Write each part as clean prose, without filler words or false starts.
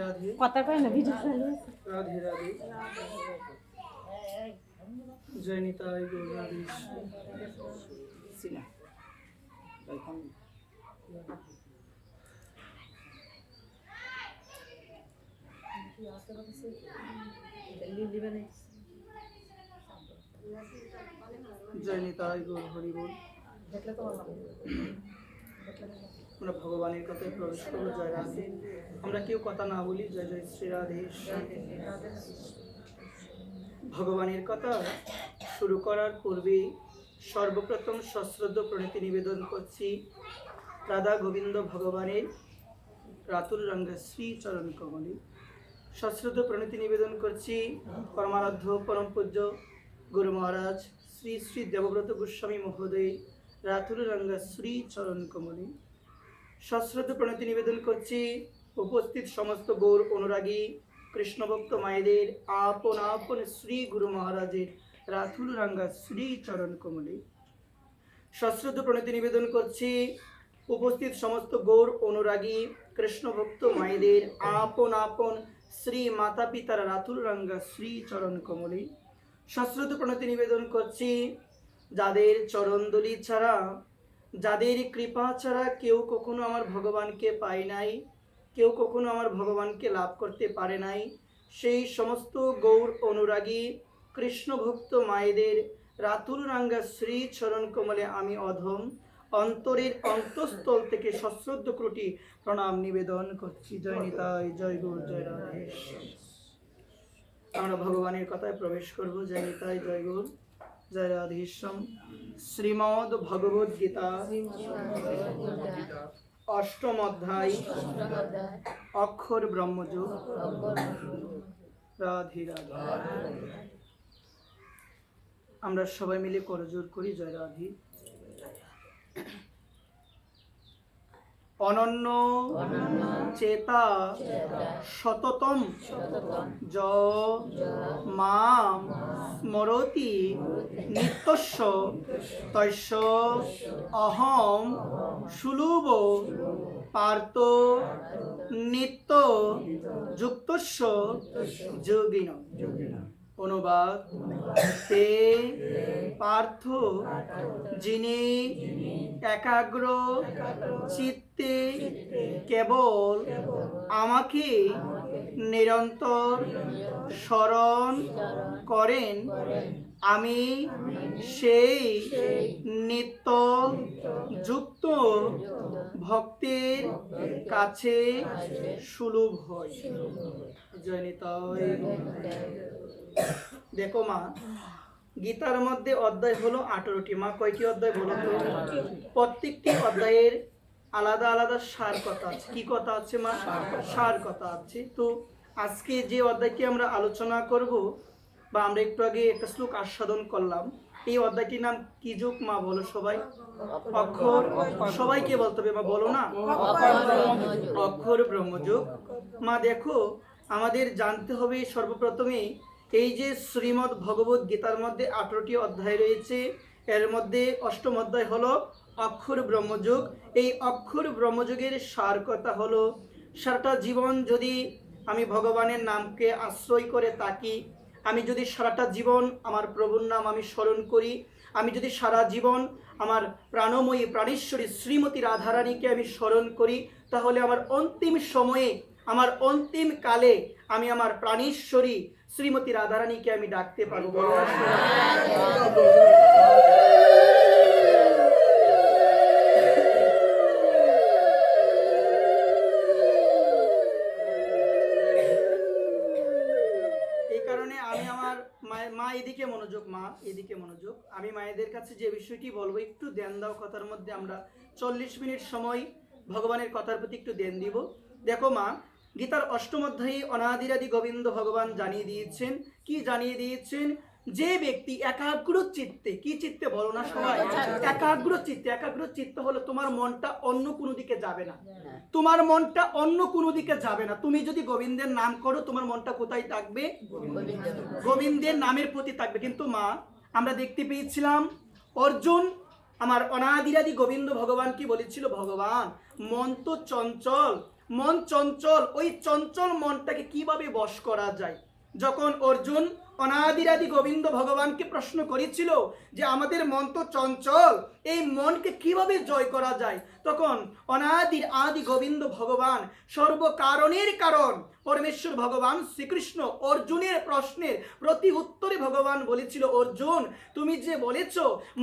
রাধে কথা কয় না ভিডিও চালু রাধে রাধে জয় নিতাই গৌর রাধে সিনা এখন জয় নিতাই গৌর হরি বল। আমরা ভগবানের কথায় প্রবেশ করবো। জয় রাধে। আমরা কেউ কথা না বলি। জয় জয় শ্রী রাধে। ভগবানের কথা শুরু করার পূর্বে সর্বপ্রথম সশ্রদ্ধ প্রণতি নিবেদন করছি রাধা গোবিন্দ ভগবানের রাতুল রঙ্গ শ্রী চরণ কমলে। সশ্রদ্ধ প্রণতি নিবেদন করছি পরমারাধ্য পরম পূজ্য গুরু মহারাজ শ্রী শ্রী দেবব্রত গোস্বামী মহোদয় রাতুল রঙ্গ শ্রী চরণ কমলে। সশ্রদ্ধ প্রণতি নিবেদন করছি উপস্থিত সমস্ত গৌর অনুরাগী কৃষ্ণভক্ত মায়েদের আপন আপন শ্রী গুরু মহারাজের রাতুল রঙ্গা শ্রী চরণ কমলে। সশ্রদ্ধ প্রণতি নিবেদন করছি উপস্থিত সমস্ত গৌর অনুরাগী কৃষ্ণভক্ত মায়েদের আপন আপন শ্রী মাতা পিতার রাতুল রঙ্গা শ্রী চরণ কমলে। সশ্রদ্ধ প্রণতি নিবেদন করছি যাদের চরণদলি ছাড়া, যাদের কৃপা ছাড়া কেউ কখনো আমার ভগবানকে পায় নাই, কেউ কখনো আমার ভগবানকে লাভ করতে পারে নাই, সেই সমস্ত গৌর অনুরাগী কৃষ্ণভক্ত মায়েদের রাতুল রঙ্গা শ্রী চরণ কমলে আমি অধম অন্তরের অন্তঃস্থল থেকে সশ্রদ্ধ কোটি প্রণাম নিবেদন করছি। জয় নিতাই জয় গৌর জয় রাধে। আমরা ভগবানের কথায় প্রবেশ করব। জয় নিতাই জয় গৌর জয় রাধেশ্বম। শ্রীমদ্ ভগবদ গীতা অষ্টম অধ্যায় অক্ষর ব্রহ্মযোগ। রাধে রাধে। আমরা সবাই মিলে করজোড় করি। জয় রাধে। অনন্য চেতা সততম য মাম স্মরতি নিত্যস্য তস্য অহম সুলভ পার্থ নিত্য যুক্তস্য যোগিন। অনুবাদ: তে পার্থ যিনি একাগ্র চিত্তে কেবল আমাকে নিরন্তর স্মরণ করেন, আমি সেই নিত্য যুক্ত ভক্তের কাছে সুলভ হই। জয় নিতাই। দেখো মা, গীতার মধ্যে অধ্যায় হলো 18টি। মা কয়টি অধ্যায় বলো তো? প্রত্যেকটি অধ্যায়ের আলাদা আলাদা সার কথা আছে। কি কথা আছে মা? সার কথা আছে। তো আজকে যে অধ্যায়টি আমরা আলোচনা করব, বা আমরা একটু আগে একটা শ্লোক আস্বাদন করলাম, এই অধ্যায়টির নাম কি যোগ মা? বলো সবাই। অক্ষর। সবাইকে বলতে হবে মা, বলো না। অক্ষর ব্রহ্মযোগ। মা দেখো, আমাদের জানতে হবে সর্বপ্রথমে এই যে শ্রীমদ্ ভগবদ গীতার মধ্যে 18টি অধ্যায় রয়েছে, এর মধ্যে অষ্টম অধ্যায় হলো অক্ষর ব্রহ্মযোগ। এই অক্ষর ব্রহ্মযোগের সার কথা হলো, সারাটা জীবন যদি আমি ভগবানের নামকে আশ্রয় করে থাকি, আমি যদি সারাটা জীবন আমার প্রভুর নাম আমি স্মরণ করি, আমি যদি সারা জীবন আমার প্রাণময়ী প্রাণেশ্বরী শ্রীমতী রাধারানীকে আমি স্মরণ করি, তাহলে আমার অন্তিম সময়ে, আমার অন্তিম কালে আমি আমার প্রাণেশ্বরী শ্রীমতী রাধারানীকে আমি ডাকতে পারবো। এই কারণে আমি আমার মা এদিকে মনোযোগ, মা এদিকে মনোযোগ। আমি মায়েদের কাছে যে বিষয়টি বলবো, একটু ধ্যান দাও। কথার মধ্যে আমরা 40 মিনিট সময় ভগবানের কথার প্রতি একটু ধ্যান দিব। দেখো মা, গীতার অষ্টম অধ্যায়ে অনাদিরাদি গোবিন্দ ভগবান জানিয়ে দিয়েছেন। কি জানিয়ে দিয়েছেন? যে ব্যক্তি একাগ্র চিত্তে, কি চিত্তে বলো না সবাই? একাগ্র চিত্তে। একাগ্র চিত্ত হলো তোমার মনটা অন্য কোনো দিকে যাবে না। তোমার মনটা অন্য কোনো দিকে যাবে না। তুমি যদি গোবিন্দের নাম করো, তোমার মনটা কোথায় থাকবে? গোবিন্দের নামের প্রতি থাকবে। কিন্তু মা, আমরা দেখতে পেয়েছিলাম অর্জুন আমার অনাদিরাদি গোবিন্দ ভগবান কি বলেছিল? ভগবান, মন তো চঞ্চল, মন চঞ্চল, ওই চঞ্চল মনটাকে কিভাবে বশ করা যায়। যখন অর্জুন অনাদিরাদি গোবিন্দ ভগবানকে প্রশ্ন করেছিল যে আমাদের মন তো চঞ্চল, এই মনকে কিভাবে জয় করা যায়, তখন অনাদির আদি গোবিন্দ ভগবান সর্বকারণের কারণ পরমেশ্বর ভগবান শ্রীকৃষ্ণ অর্জুনের প্রশ্নের প্রতি উত্তরে ভগবান বলেছিল, অর্জুন তুমি যে বলেছ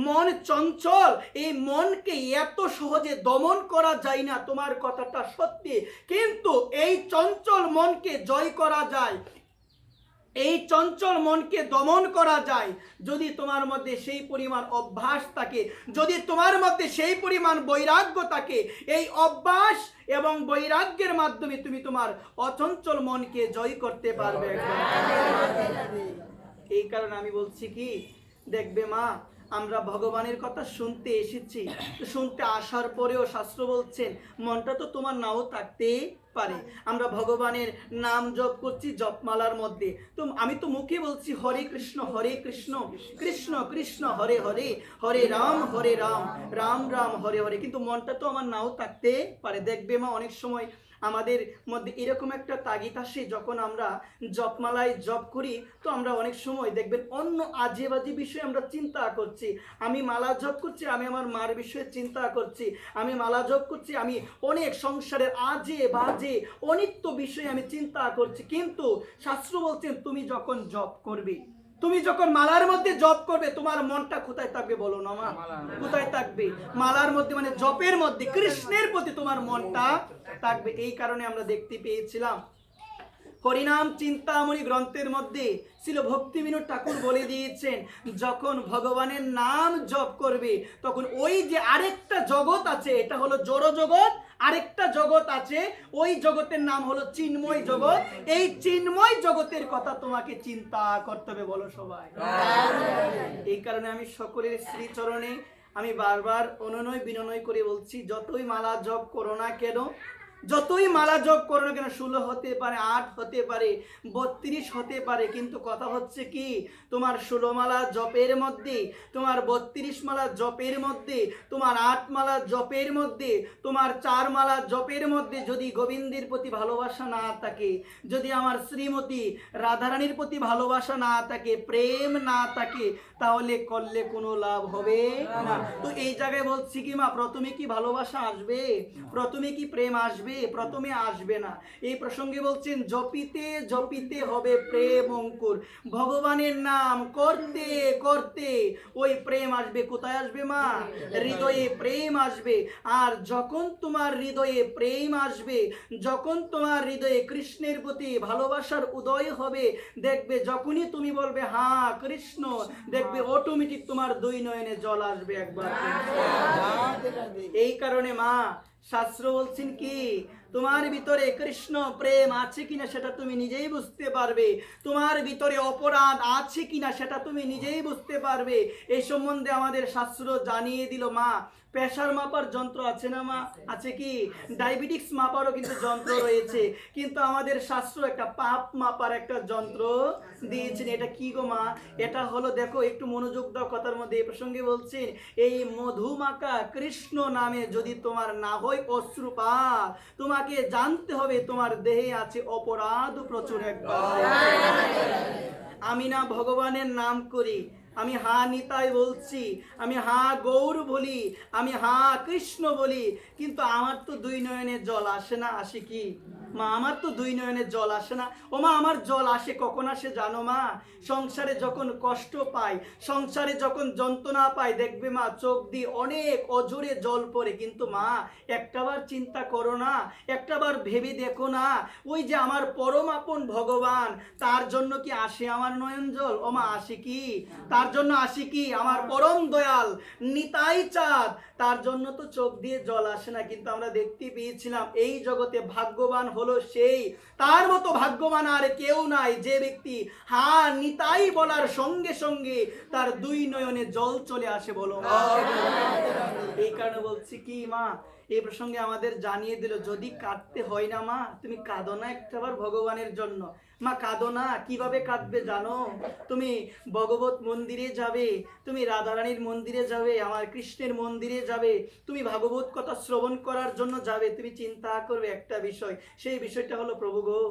মন চঞ্চল, এই মনকে এত সহজে দমন করা যায় না, তোমার কথাটা সত্যি, কিন্তু এই চঞ্চল মনকে জয় করা যায়, এই চঞ্চল মনকে দমন করা যায় যদি তোমার মধ্যে সেই পরিমাণ অভ্যাস থাকে, যদি তোমার মধ্যে সেই পরিমাণ বৈরাগ্য থাকে। এই অভ্যাস এবং বৈরাগ্যের মাধ্যমে তুমি তোমার অচঞ্চল মনকে জয় করতে পারবে। এই কারণে আমি বলছি কি, দেখবে মা, আমরা ভগবানের কথা শুনতে এসেছি, শুনতে আসার পরেও শাস্ত্র বলছেন মনটা তো তোমার নাও থাকতে পারে। আমরা ভগবানের নাম জপ করছি জপমালার মধ্যে, তো আমি তো মুখে বলছি হরে কৃষ্ণ কৃষ্ণ কৃষ্ণ হরে হরে, হরে রাম রাম রাম হরে হরে, কিন্তু মনটা তো আমার নাও থাকতে পারে। দেখবে মা, অনেক সময় আমাদের মধ্যে এরকম একটা তাগিদ আসে, যখন আমরা জপমালায় জপ করি তো আমরা অনেক সময় দেখবেন অন্য আজে বাজে বিষয়ে আমরা চিন্তা করছি। আমি মালা জপ করছি, আমি আমার মার বিষয়ে চিন্তা করছি, আমি মালা জপ করছি, আমি অনেক সংসারের আজে বাজে অনিত্য বিষয়ে আমি চিন্তা করছি। কিন্তু শাস্ত্র বলছেন তুমি যখন জপ করবে, তুমি যখন মালার মধ্যে জপ করবে, তোমার মনটা কোথায় থাকবে বলো না মা? কোথায় থাকবে? মালার মধ্যে, মানে জপের মধ্যে কৃষ্ণের প্রতি তোমার মনটা থাকবে। এই কারণে আমরা দেখতে পেয়েছিলাম হরিনাম চিন্তামণি গ্রন্থের মধ্যে ছিল ভক্তি বিনোদ ঠাকুর বলে দিয়েছেন, যখন ভগবানের নাম জপ করবে তখন ওই যে আরেকটা জগৎ আছে, এটা হলো জড় জগৎ, আরেকটা জগৎ আছে, ওই জগতের নাম হলো চিন্ময় জগৎ। এই চিন্ময় জগতের কথা তোমাকে চিন্তা করতে হবে, বলো সবাই। এই কারণে আমি সকলের শ্রীচরণে আমি বারবার অনুনয় বিনয় করে বলছি, যতই মালা জপ করো না কেন, যতই মালা জপ করো না কেন, 16 হতে পারে, 8 হতে পারে, 32 হতে পারে, কিন্তু কথা হচ্ছে কি, তোমার 16 মালা জপের মধ্যে, তোমার 32 মালা জপের মধ্যে, তোমার 8 মালা জপের মধ্যে, তোমার 4 মালা জপের মধ্যে যদি গোবিন্দের প্রতি ভালোবাসা না থাকে, যদি আমার শ্রীমতী রাধারানীর প্রতি ভালোবাসা না থাকে, প্রেম না থাকে, তাহলে করলে কোনো লাভ হবে না। তো এই জায়গায় বলছি কি মা, প্রথমে কি ভালোবাসা আসবে? প্রথমে কি প্রেম আসবে? প্রথমে আসবে না। এই প্রসঙ্গে বলছেন জপিতে জপিতে হবে প্রেম অঙ্কুর, ভগবানের নাম করতে করতে ওই প্রেম আসবে। কোথায় আসবে মা? হৃদয়ে প্রেম আসবে। আর যখন তোমার হৃদয়ে প্রেম আসবে, যখন তোমার হৃদয়ে কৃষ্ণের প্রতি ভালোবাসার উদয় হবে, দেখবে যখনই তুমি বলবে হ্যাঁ কৃষ্ণ, দেখবে অটোমেটিক তোমার 2 নয়নে জল আসবে একবার। এই কারণে মা শাস্ত্র বলছেন কি, তোমার ভিতরে কৃষ্ণ প্রেম আছে কিনা সেটা তুমি নিজেই বুঝতে পারবে, তোমার ভিতরে অপরাধ আছে কিনা সেটা তুমি নিজেই বুঝতে পারবে। এই সম্বন্ধে আমাদের শাস্ত্র জানিয়ে দিল মা। প্রেসার মাপার যন্ত্র আছে না মা? আছে কি? ডায়াবেটিক্স মাপারও কিন্তু যন্ত্র রয়েছে, কিন্তু আমাদের শাস্ত্র একটা পাপ মাপার একটা যন্ত্র দিয়েছেন। এটা কি গো মা? এটা হলো, দেখো একটু মনোযোগ দাও কথার মধ্যে, এই প্রসঙ্গে বলছেন, এই মধুমাকা কৃষ্ণ নামে যদি তোমার না হয় অশ্রুপাত, তোমাকে জানতে হবে তোমার দেহে আছে অপরাধ প্রচুর। একবার আমি না ভগবানের নাম করি, আমি হা নিতাই বলছি, আমি হা গৌর বলি, আমি হা কৃষ্ণ বলি, কিন্তু আমার তো 2 নয়নে জল আসে না। আসে কি মা? আমার তো 2 নয়নে জল আসে না। ও মা, আমার জল আসে কখন আসে জানো মা? সংসারে যখন কষ্ট পাই, সংসারে যখন যন্ত্রণা পাই, দেখবে মা চোখ দিয়ে অনেক অজোরে জল পড়ে। কিন্তু মা একটাবার চিন্তা করো না, একটাবার ভেবে দেখো না, ওই যে আমার পরম আপন ভগবান, তার জন্য কি আসে আমার নয়ন জল? ও মা আসে কি? তার জন্য আসে কি? আমার পরম দয়াল নিতাই চাঁদ, তার জন্য তো চোখ দিয়ে জল আসে না। কিন্তু আমরা দেখতে পেয়েছিলাম এই জগতে ভাগ্যবান হলো সেই, তার মতো ভাগ্যবান আর কেউ নাই, যে ব্যক্তি হা নিতাই বলার সঙ্গে সঙ্গে তার 2 নয়নে জল চলে আসে, বলো। এই কারণে বলছি কি মা, এই প্রসঙ্গে আমাদের জানিয়ে দিল, যদি কাঁদতে হয় না মা, তুমি কাঁদো না একটাবার ভগবানের জন্য। মা কাঁদো না, কিভাবে কাঁদবে জানো? তুমি ভগবত মন্দিরে যাবে, তুমি রাধারানীর মন্দিরে যাবে, আমার কৃষ্ণের মন্দিরে যাবে, তুমি ভাগবত কথা শ্রবণ করার জন্য যাবে। তুমি চিন্তা করবে একটা বিষয়, সেই বিষয়টা হলো, প্রভু গো,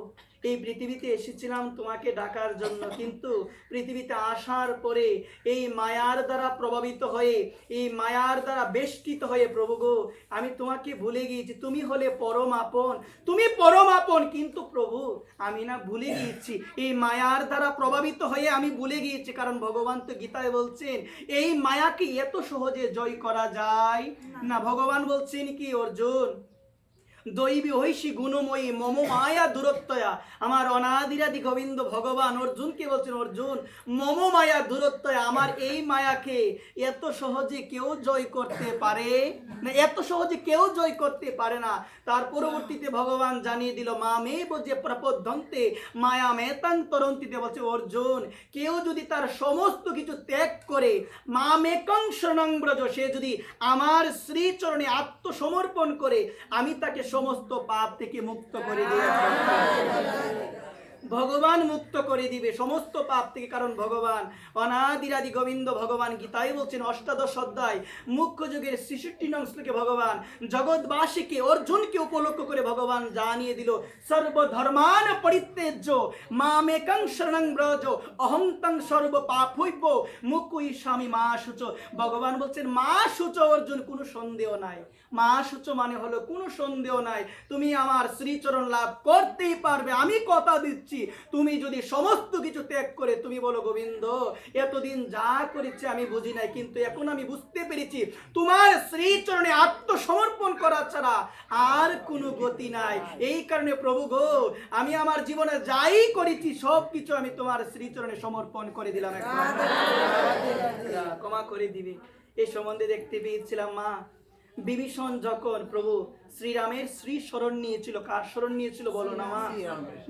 এই পৃথিবীতে এসেছিলাম তোমাকে ডাকার জন্য, কিন্তু পৃথিবীতে আসার পরে এই মায়ার দ্বারা প্রভাবিত হয়ে, এই মায়ার দ্বারা বেষ্টিত হয়ে প্রভু গো, আমি তোমাকে ভুলে গিয়েছি। তুমি হলে পরম আপন, তুমি পরম আপন, কিন্তু প্রভু আমি না ভুলে গিয়েছি, এই মায়ার দ্বারা প্রভাবিত হয়ে আমি ভুলে গিয়েছি। কারণ ভগবান তো গীতায় বলছেন, এই মায়াকে এত সহজে জয় করা যায় না। ভগবান বলছেন কি, অর্জুন, দৈবী ঐশী গুণময়ী মম মায়া দূরত্বয়া। আমার অনাদিরাদি গোবিন্দ ভগবান অর্জুনকে বলছেন, অর্জুন, মম মায়া দূরত্বয়া, আমার এই মায়াকে এত সহজে কেউ জয় করতে পারে না, এত সহজে কেউ জয় করতে পারে না। তার পরবর্তীতে ভগবান জানিয়ে দিল, মা মে যে প্রপদ্যন্তে মায়া মেতাং তরন্তিতে, বলছে অর্জুন, কেউ যদি তার সমস্ত কিছু ত্যাগ করে, মা মেকং শরণং ব্রজ, সে যদি আমার শ্রীচরণে আত্মসমর্পণ করে, আমি তাকে সমস্ত পাপ থেকে মুক্ত করে দিবে। ভগবান মুক্ত করে দিবে সমস্ত পাপ থেকে। কারণ ভগবান অনাদিরাদি গোবিন্দ ভগবান গীতায় বলছেন, অষ্টাদশ অধ্যায় মুখ্য যুগের ৬৬ নং শ্লোকে ভগবান জগৎবাসীকে, অর্জুনকে উপলক্ষ করে ভগবান জানিয়ে দিল, সর্বধর্মান পরিত্যজ্য মামেকং শরণং ব্রজ অহং তং সর্ব পাপৈব মুকুইষ্যামি মা শুচ। ভগবান বলছেন, মা শুচ অর্জুন, কোনো সন্দেহ নাই। মা শুচ মানে হলো কোনো সন্দেহ নাই, তুমি আমার শ্রীচরণ লাভ করতেই পারবে। আমি কথা দিচ্ছি, তুমি যদি সমস্ত কিছু ত্যাগ করে তুমি বলো, গোবিন্দ, এতদিন যা করেছে আমি বুঝি নাই, কিন্তু এখন আমি বুঝতে পেরেছি, তোমার শ্রীচরণে আত্মসমর্পণ করা ছাড়া আর কোনো গতি নাই। এই কারণে প্রভু গো, আমি আমার জীবনে যাই করেছি সব কিছু আমি তোমার শ্রীচরণে সমর্পণ করে দিলাম, ক্ষমা করে দিবে। এই সম্বন্ধে দেখতে পেয়েছিলাম, মা বিভীষণ যখন প্রভু শ্রীরামের শ্রী শরণ নিয়েছিল, কার শরণ নিয়েছিল বলো না মা?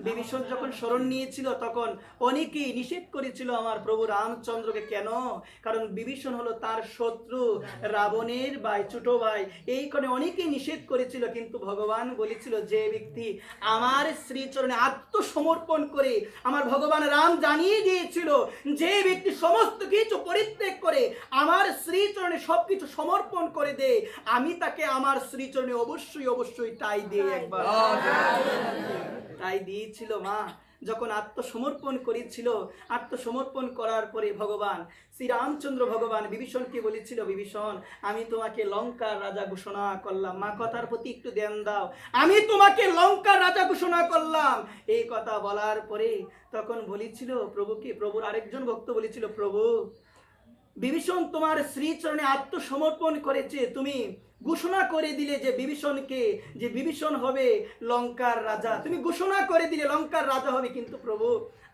বিভীষণ যখন শরণ নিয়েছিল, তখন অনেকেই নিষেধ করেছিল আমার প্রভু রামচন্দ্রকে। কেন? কারণ বিভীষণ হলো তার শত্রু, রাবণের ভাই, ছোট ভাই। এই কারণে অনেকেই নিষেধ করেছিল, কিন্তু ভগবান বলেছিল, যে ব্যক্তি আমার শ্রীচরণে আত্মসমর্পণ করে, আমার ভগবান রাম জানিয়ে দিয়েছিল, যে ব্যক্তি সমস্ত কিছু পরিত্যাগ করে আমার শ্রীচরণে সবকিছু সমর্পণ করে দেয়, আমি তাকে আমার শ্রীচরণে অবশ্যই অবশ্যই তাই দিই একবার। তাই দিয়েছিল মা, যখন আত্মসমর্পণ করেছিল। আত্মসমর্পণ করার পরে ভগবান শ্রীরামচন্দ্র ভগবান বিভীষণকে বলেছিল, বিভীষণ, আমি তোমাকে লঙ্কার রাজা ঘোষণা করলাম। মা কথার প্রতি একটু ধ্যান দাও, আমি তোমাকে লঙ্কার রাজা ঘোষণা করলাম। এই কথা বলার পরে তখন বলেছিল প্রভুকে, প্রভুর আরেকজন ভক্ত বলেছিল, প্রভু, বিভীষণ তোমার শ্রীচরণে আত্মসমর্পণ করেছে, তুমি ঘোষণা করে দিলে যে বিভীষণকে, যে বিভীষণ হবে লঙ্কার রাজা, তুমি ঘোষণা করে দিলে লঙ্কার রাজা হবে। কিন্তু প্রভু,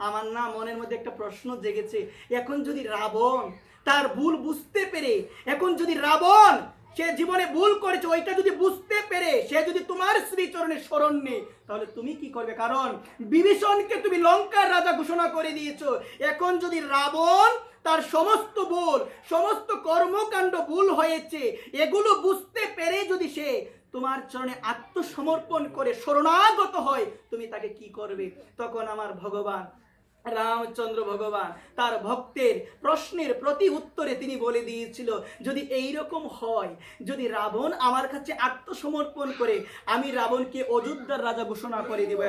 আমার না মনের মধ্যে একটা প্রশ্ন জেগেছে, এখন যদি রাবণ তার ভুল বুঝতে পেরে, এখন যদি রাবণ সে জীবনে ভুল করেছে, ওইটা যদি বুঝতে পেরে সে যদি তোমার শ্রীচরণে শরণ নেই, তাহলে তুমি কি করবে? কারণ বিভীষণকে তুমি লঙ্কার রাজা ঘোষণা করে দিয়েছো। এখন যদি রাবণ তার সমস্ত ভুল, সমস্ত কর্মকাণ্ড ভুল হয়েছে, এগুলো বুঝতে পেরে যদি সে তোমার চরণে আত্মসমর্পণ করে শরণাগত হয়, তুমি তাকে কি করবে? তখন আমার ভগবান রামচন্দ্র ভগবান তার ভক্তের প্রশ্নের প্রতি উত্তরে তিনি বলে দিয়েছিল, যদি এইরকম হয়, যদি রাবণ আমার কাছে আত্মসমর্পণ করে, আমি রাবণকে অযোধ্যার রাজা ঘোষণা করে দিব,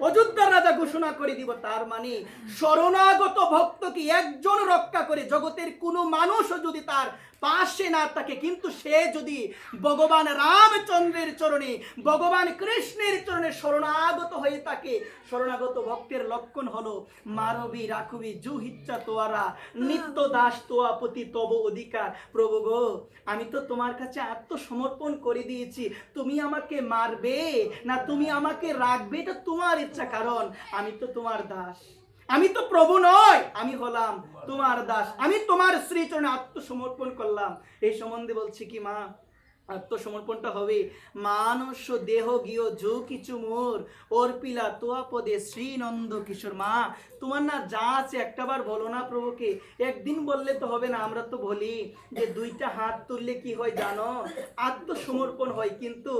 অযোধ্যার রাজা ঘোষণা করে দিব। তার মানে শরণাগত ভক্তকে একজন রক্ষা করে, জগতের কোনো মানুষও যদি তার পাশে না থাকে, কিন্তু সে যদি ভগবান রামচন্দ্রের চরণে, ভগবান কৃষ্ণের চরণে শরণাগত হয়ে থাকে, শরণাগত ভক্তের লক্ষণ হলো, মারবি রাখবি জুহিচ্ছা তোয়ারা নিত্য দাস তোয়া পতি তব অধিকার। প্রভু গো, আমি তো তোমার কাছে আত্মসমর্পণ করে দিয়েছি, তুমি আমাকে মারবে না তুমি আমাকে রাখবে, এটা তোমার ইচ্ছা। কারণ আমি তো তোমার দাস, আমি তো প্রভু নয়, আমি হলাম তোমার দাস, আমি তোমার শ্রীচরণে আত্মসমর্পণ করলাম। এই সম্বন্ধে বলছি কি মা, আত্মসমর্পণটা হবে মানুষ দেহ গিয়ে যো কিছু মোর অর্পিলা তোয়া পদে শ্রীনন্দ কিশোর। মা তোমার না যা আছে একটাবার বলো না প্রভুকে, একদিন বললে তো হবে না। আমরা তো বলি যে দুইটা হাত তুললে কি হয় জানো, আত্মসমর্পণ হয়, কিন্তু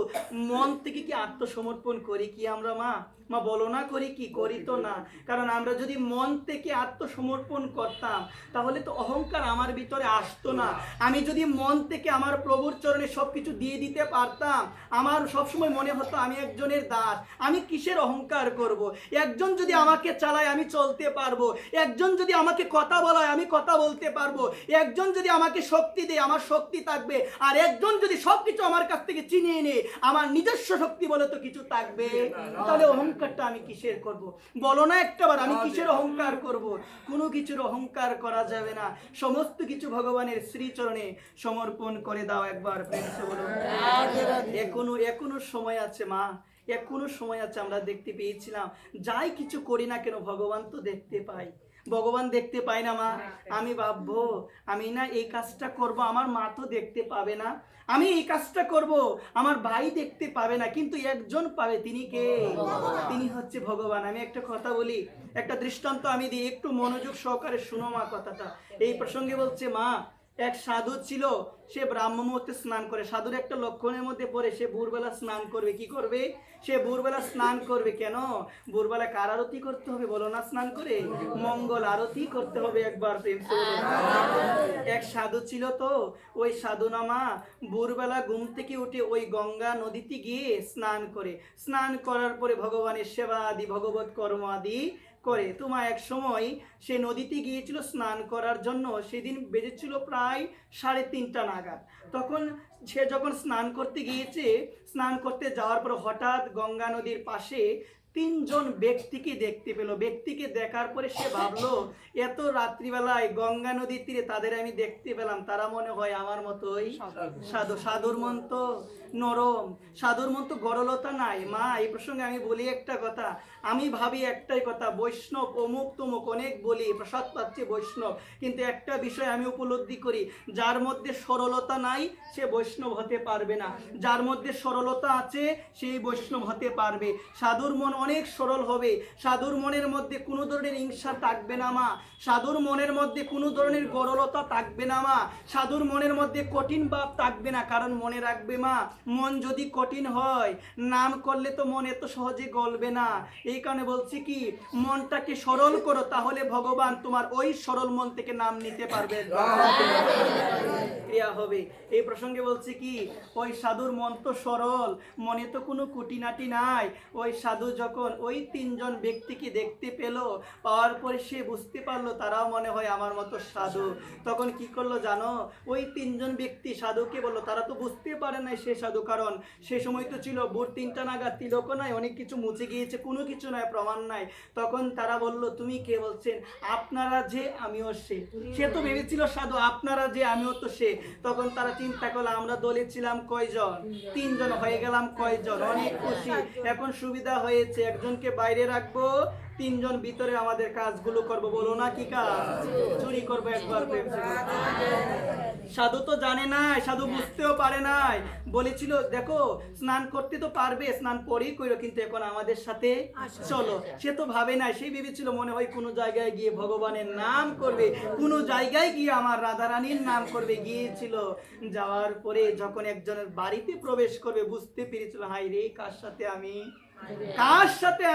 মন থেকে কি আত্মসমর্পণ করি কি আমরা? মা মা বলো না করি কি? করি তো না। কারণ আমরা যদি মন থেকে আত্মসমর্পণ করতাম তাহলে তো অহংকার আমার ভিতরে আসতো না। আমি যদি মন থেকে আমার প্রভুর চরণে সবকিছু দিয়ে দিতে পারতাম, আমার সবসময় মনে হতো আমি একজনের দাস, আমি কিসের অহংকার করব। একজন যদি আমাকে চালায় আমি চলতে পারবো, একজন যদি আমাকে কথা বলায় আমি কথা বলতে পারবো, একজন যদি আমাকে শক্তি দেয় আমার শক্তি থাকবে, আর একজন যদি সবকিছু আমার কাছ থেকে চিনিয়ে নেয় আমার নিজস্ব শক্তি বলে তো কিছু থাকবে। তাহলে অহংকারটা আমি কিসের করব? বলো না একটাবার, আমি কিসের অহংকার করব? কোনো কিছুর অহংকার করা যাবে না। সমস্ত কিছু ভগবানের শ্রীচরণে সমর্পণ করে দাও। একবার প্রেমসে বলো এখনো সময় আছে মা, এখনো সময় আছে। আমরা দেখতে পেয়েছিলাম যাই কিছু করি না কেন ভগবান তো দেখতে পাই। ভগবান দেখতে পায় না মা? আমি ভাববো আমি না এই কাজটা করব, আমার মা তো দেখতে পাবে না। আমি এই কাজটা করব, আমার ভাই দেখতে পাবে না, কিন্তু একজন পাবে। তিনি কে? তিনি হচ্ছে ভগবান। আমি একটা কথা বলি, একটা দৃষ্টান্ত আমি দিই, একটু মনোযোগ সহকারে শুনো মা কথাটা। এই প্রসঙ্গে বলছে মা, এক সাধু ছিল, সে ব্রাহ্ম মুহূর্তে স্নান করে। সাধুর একটা লক্ষণের মধ্যে পড়ে সে ভোরবেলা স্নান করবে। কি করবে? সে ভোরবেলা স্নান করবে। কেন? ভোরবেলা কার আরতি করতে হবে বলো না? স্নান করে মঙ্গল আরতি করতে হবে। একবার প্রেম সে বলো। এক সাধু ছিল, তো ওই সাধু নামা ভোরবেলা ঘুম থেকে উঠে ওই গঙ্গা নদীতে গিয়ে স্নান করে। স্নান করার পরে ভগবানের সেবা আদি ভগবত কর্ম আদি করে। তোমার এক সময় সে নদীতে গিয়েছিল স্নান করার জন্য। সেদিন বেজেছিল প্রায় 3:30 নাগাদ। তখন সে যখন স্নান করতে গিয়েছে, স্নান করতে যাওয়ার পর হঠাৎ গঙ্গা নদীর পাশে 3জন ব্যক্তিকে দেখতে পেল। ব্যক্তিকে দেখার পরে সে ভাবলো এত রাত্রিবেলায় গঙ্গা নদীর তীরে তাদের আমি দেখতে পেলাম, তারা মনে হয় আমার মতোই সাধু। সাধুর মন তো নরম, সাধুর মন তো গরলতা নাই। মা এই প্রসঙ্গে আমি বলি একটা কথা, আমি ভাবি একটাই কথা, বৈষ্ণব অমুক তমুক অনেক বলি, প্রসাদ পাচ্ছে বৈষ্ণব, কিন্তু একটা বিষয় আমি উপলব্ধি করি, যার মধ্যে সরলতা নাই সে বৈষ্ণব হতে পারবে না, যার মধ্যে সরলতা আছে সেই বৈষ্ণব হতে পারবে। সাধুর মন অনেক সরল হবে, সাধুর মনের মধ্যে কোনো ধরনের হিংসা থাকবে না মা, সাধুর মনের মধ্যে কোনো ধরনের গরলতা থাকবে না মা, সাধুর মনের মধ্যে কঠিন ভাব থাকবে না। কারণ মনে রাখবে মা, মন যদি কঠিন হয় নাম করলে তো মন এত সহজে গলবে না। এই কারণে বলছি কি, মনটাকে সরল করো, তাহলে ভগবান তোমার ওই সরল মন থেকে নাম নিতে পারবে, ক্রিয়া হবে। এই প্রসঙ্গে বলছি কি, ওই সাধুর মন তো সরল, মনে তো কোনো কুটিনাটি নাই। ওই সাধু যখন ওই 3জন ব্যক্তিকে দেখতে পেল, পাওয়ার পরে সে বুঝতে পারলো তারাও মনে হয় আমার মতো সাধু। তখন কি করলো জানো, ওই 3জন ব্যক্তি সাধুকে বললো, তারা তো বুঝতে পারে না সে সাধু, কারণ সে সময় তো ছিল ভোর 3টা নাগাদ, তিলকও নাই, অনেক কিছু মুছে গিয়েছে, কোনো কিছু নাই, প্রমাণ নাই। তখন তারা বলল তুমি কে? বলছেন আপনারা যে আমিও সে। সে তো ভেবেছিল সাধু, আপনারা যে আমিও তো সে। তখন তারা চিন্তা করলো আমরা দলে ছিলাম কয়জন? 3জন, হয়ে গেলাম কয়জন? অনেক খুশি। এখন সুবিধা হয়েছে, একজনকে বাইরে রাখবো, 3জন ভিতরে আমাদের কাজগুলো করব। বলো না কি কাজ? চুরি করবো। একবার সাধু তো জানে নাই, সাধু বুঝতেও পারে নাই, বলেছিল দেখো স্নান করতে তো পারবে, স্নান পরেই করো, কিন্তু এখন আমাদের সাথে চলো। সে তো ভাবে নাই, সেই ভেবেছিল মনে হয় কোনো জায়গায় গিয়ে ভগবানের নাম করবে, কোনো জায়গায় গিয়ে আমার রাধারানীর নাম করবে। গিয়েছিল, যাওয়ার পরে যখন একজনের বাড়িতে প্রবেশ করবে বুঝতে পেরেছিল হাই রে কার সাথে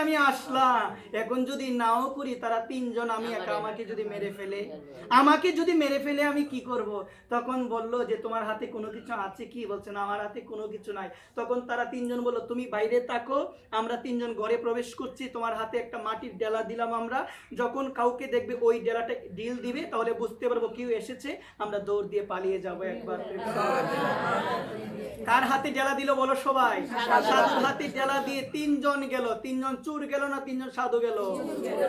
আমি আসলাম। এখন যদি নাও করি তারা 3জন, আমি একা, আমাকে যদি মেরে ফেলে আমি কি করব? তখন বলল যে তোমার হাতে কোনো কিছু আছে কি? বলছে না আমার হাতে কোনো কিছু নাই। তখন তারা 3জন বলল তুমি বাইরে থাকো, আমরা 3জন ঘরে প্রবেশ করছি, তোমার হাতে একটা মাটির ডেলা দিলাম আমরা, যখন কাউকে দেখবে ওই ডেলাটা ঢিল দিবে তাহলে বুঝতে পারবো কেউ এসেছে, আমরা দৌড় দিয়ে পালিয়ে যাবো। একবার কার হাতে ডেলা দিল বলো সবাই? সাধুর হাতে ডেলা দিয়ে 3 তিনজন গেল, তিনজন চোর গেল না তিনজন সাধু গেল?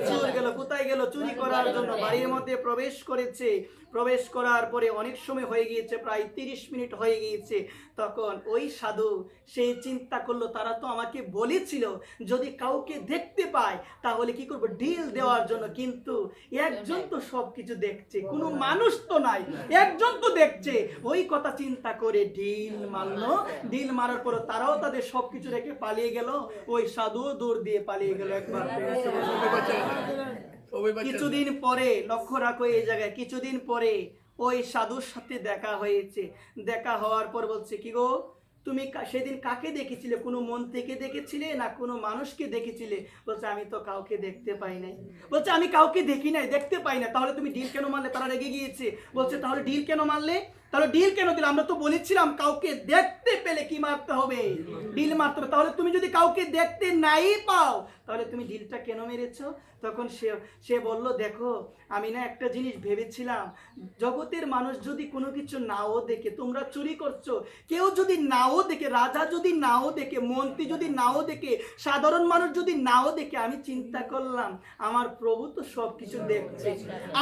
চোর গেল। কোথায় গেল? চুরি করার জন্য। বাড়ির মধ্যে প্রবেশ করেছে। প্রবেশ করার পরে অনেক সময় হয়ে গিয়েছে, প্রায় 30 মিনিট হয়ে গিয়েছে। তখন ওই সাধু সে চিন্তা করলো, তারা তো আমাকে বলেছিল যদি কাউকে দেখতে পায় তাহলে কি করব, ঢিল দেওয়ার জন্য। কিন্তু একজন তো সবকিছু দেখছে, কোনো মানুষ তো নাই, একজন তো দেখছে। ওই কথা চিন্তা করে ঢিল মারলো। ঢিল মারার পর তারাও তাদের সবকিছু রেখে পালিয়ে গেল। ওই সাধু দূর দিয়ে পালিয়ে গেল। একবার কিছুদিন পরে, লক্ষ্য রাখো এই জায়গায়, কিছুদিন পরে ওই সাধুর সাথে দেখা হয়েছে। দেখা হওয়ার পর বলছে, কি গো তুমি সেদিন কাকে দেখেছিলে? কোনো মন্ত্রীকে দেখেছিলে না কোনো মানুষকে দেখেছিলে? বলছে আমি তো কাউকে দেখতে পাই নাই। বলছে আমি কাউকে দেখি নাই, দেখতে পাই না। তাহলে তুমি ঢিল কেন মারলে? তারা রেগে গিয়েছে। বলছে তাহলে ঢিল কেন মারলে? তাহলে ঢিল কেন দিলে? আমরা তো বলেছিলাম কাউকে দেখতে পেলে কি মারতে হবে, ঢিল মারতে হবে। তাহলে তুমি যদি কাউকে দেখতে নাই পাও তাহলে তুমি ঢিলটা কেন মেরেছো? তখন সে বলল, দেখো আমি না একটা জিনিস ভেবেছিলাম, জগতের মানুষ যদি কোনো কিছু নাও দেখে, তোমরা চুরি করছো, কেউ যদি নাও দেখে, রাজা যদি নাও দেখে, মন্ত্রী যদি নাও দেখে, সাধারণ মানুষ যদি নাও দেখে, আমি চিন্তা করলাম আমার প্রভু তো সব কিছু দেখছে,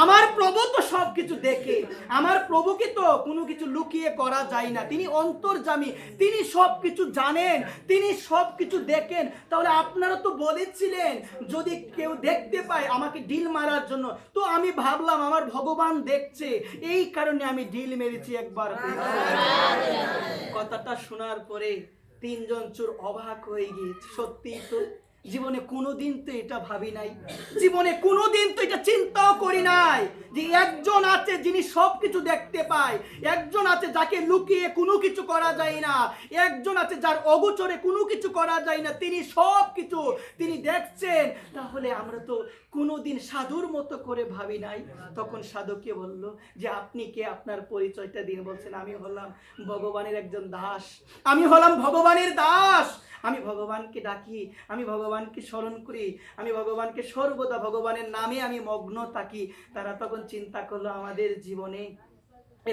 আমার প্রভু তো সব কিছু দেখে, আমার প্রভুকে তো কোনো কিছু লুকিয়ে করা যায় না, তিনি অন্তর্যামী, তিনি সব কিছু জানেন, তিনি সব কিছু দেখেন। তাহলে আপনারা তো বলেছিলেন যদি কেউ দেখতে পায় আমাকে ঢিল মারার জন্য, তো আমি ভাবলাম আমার ভগবান দেখছে, এই কারণে আমি ঢিল মেরেছি একবার। কথাটা শোনার পরে তিনজন চোর অবাক হয়ে গিয়েছে। সত্যি তো জীবনে কোনোদিন তো এটা ভাবি নাই, জীবনে কোনোদিন তো এটা চিন্তাও করি নাই যে একজন আছে যিনি সবকিছু দেখতে পায়, একজন আছে যাকে লুকিয়ে কোনো কিছু করা যায় না, একজন আছে যার অগোচরে কোনো কিছু করা যায় না, তিনি সব কিছু তিনি দেখছেন। তাহলে আমরা তো কোনোদিন সাধুর মতো করে ভাবি নাই। তখন সাধুকে বলল যে আপনি কে, আপনার পরিচয়টা দিন। বলছেন আমি হলাম ভগবানের একজন দাস, আমি হলাম ভগবানের দাস, আমি ভগবানকে ডাকি, আমি ভগবানকে স্মরণ করি, আমি ভগবানকে সর্বদা ভগবানের নামে আমি মগ্ন থাকি। তারা তখন চিন্তা করলো আমাদের জীবনে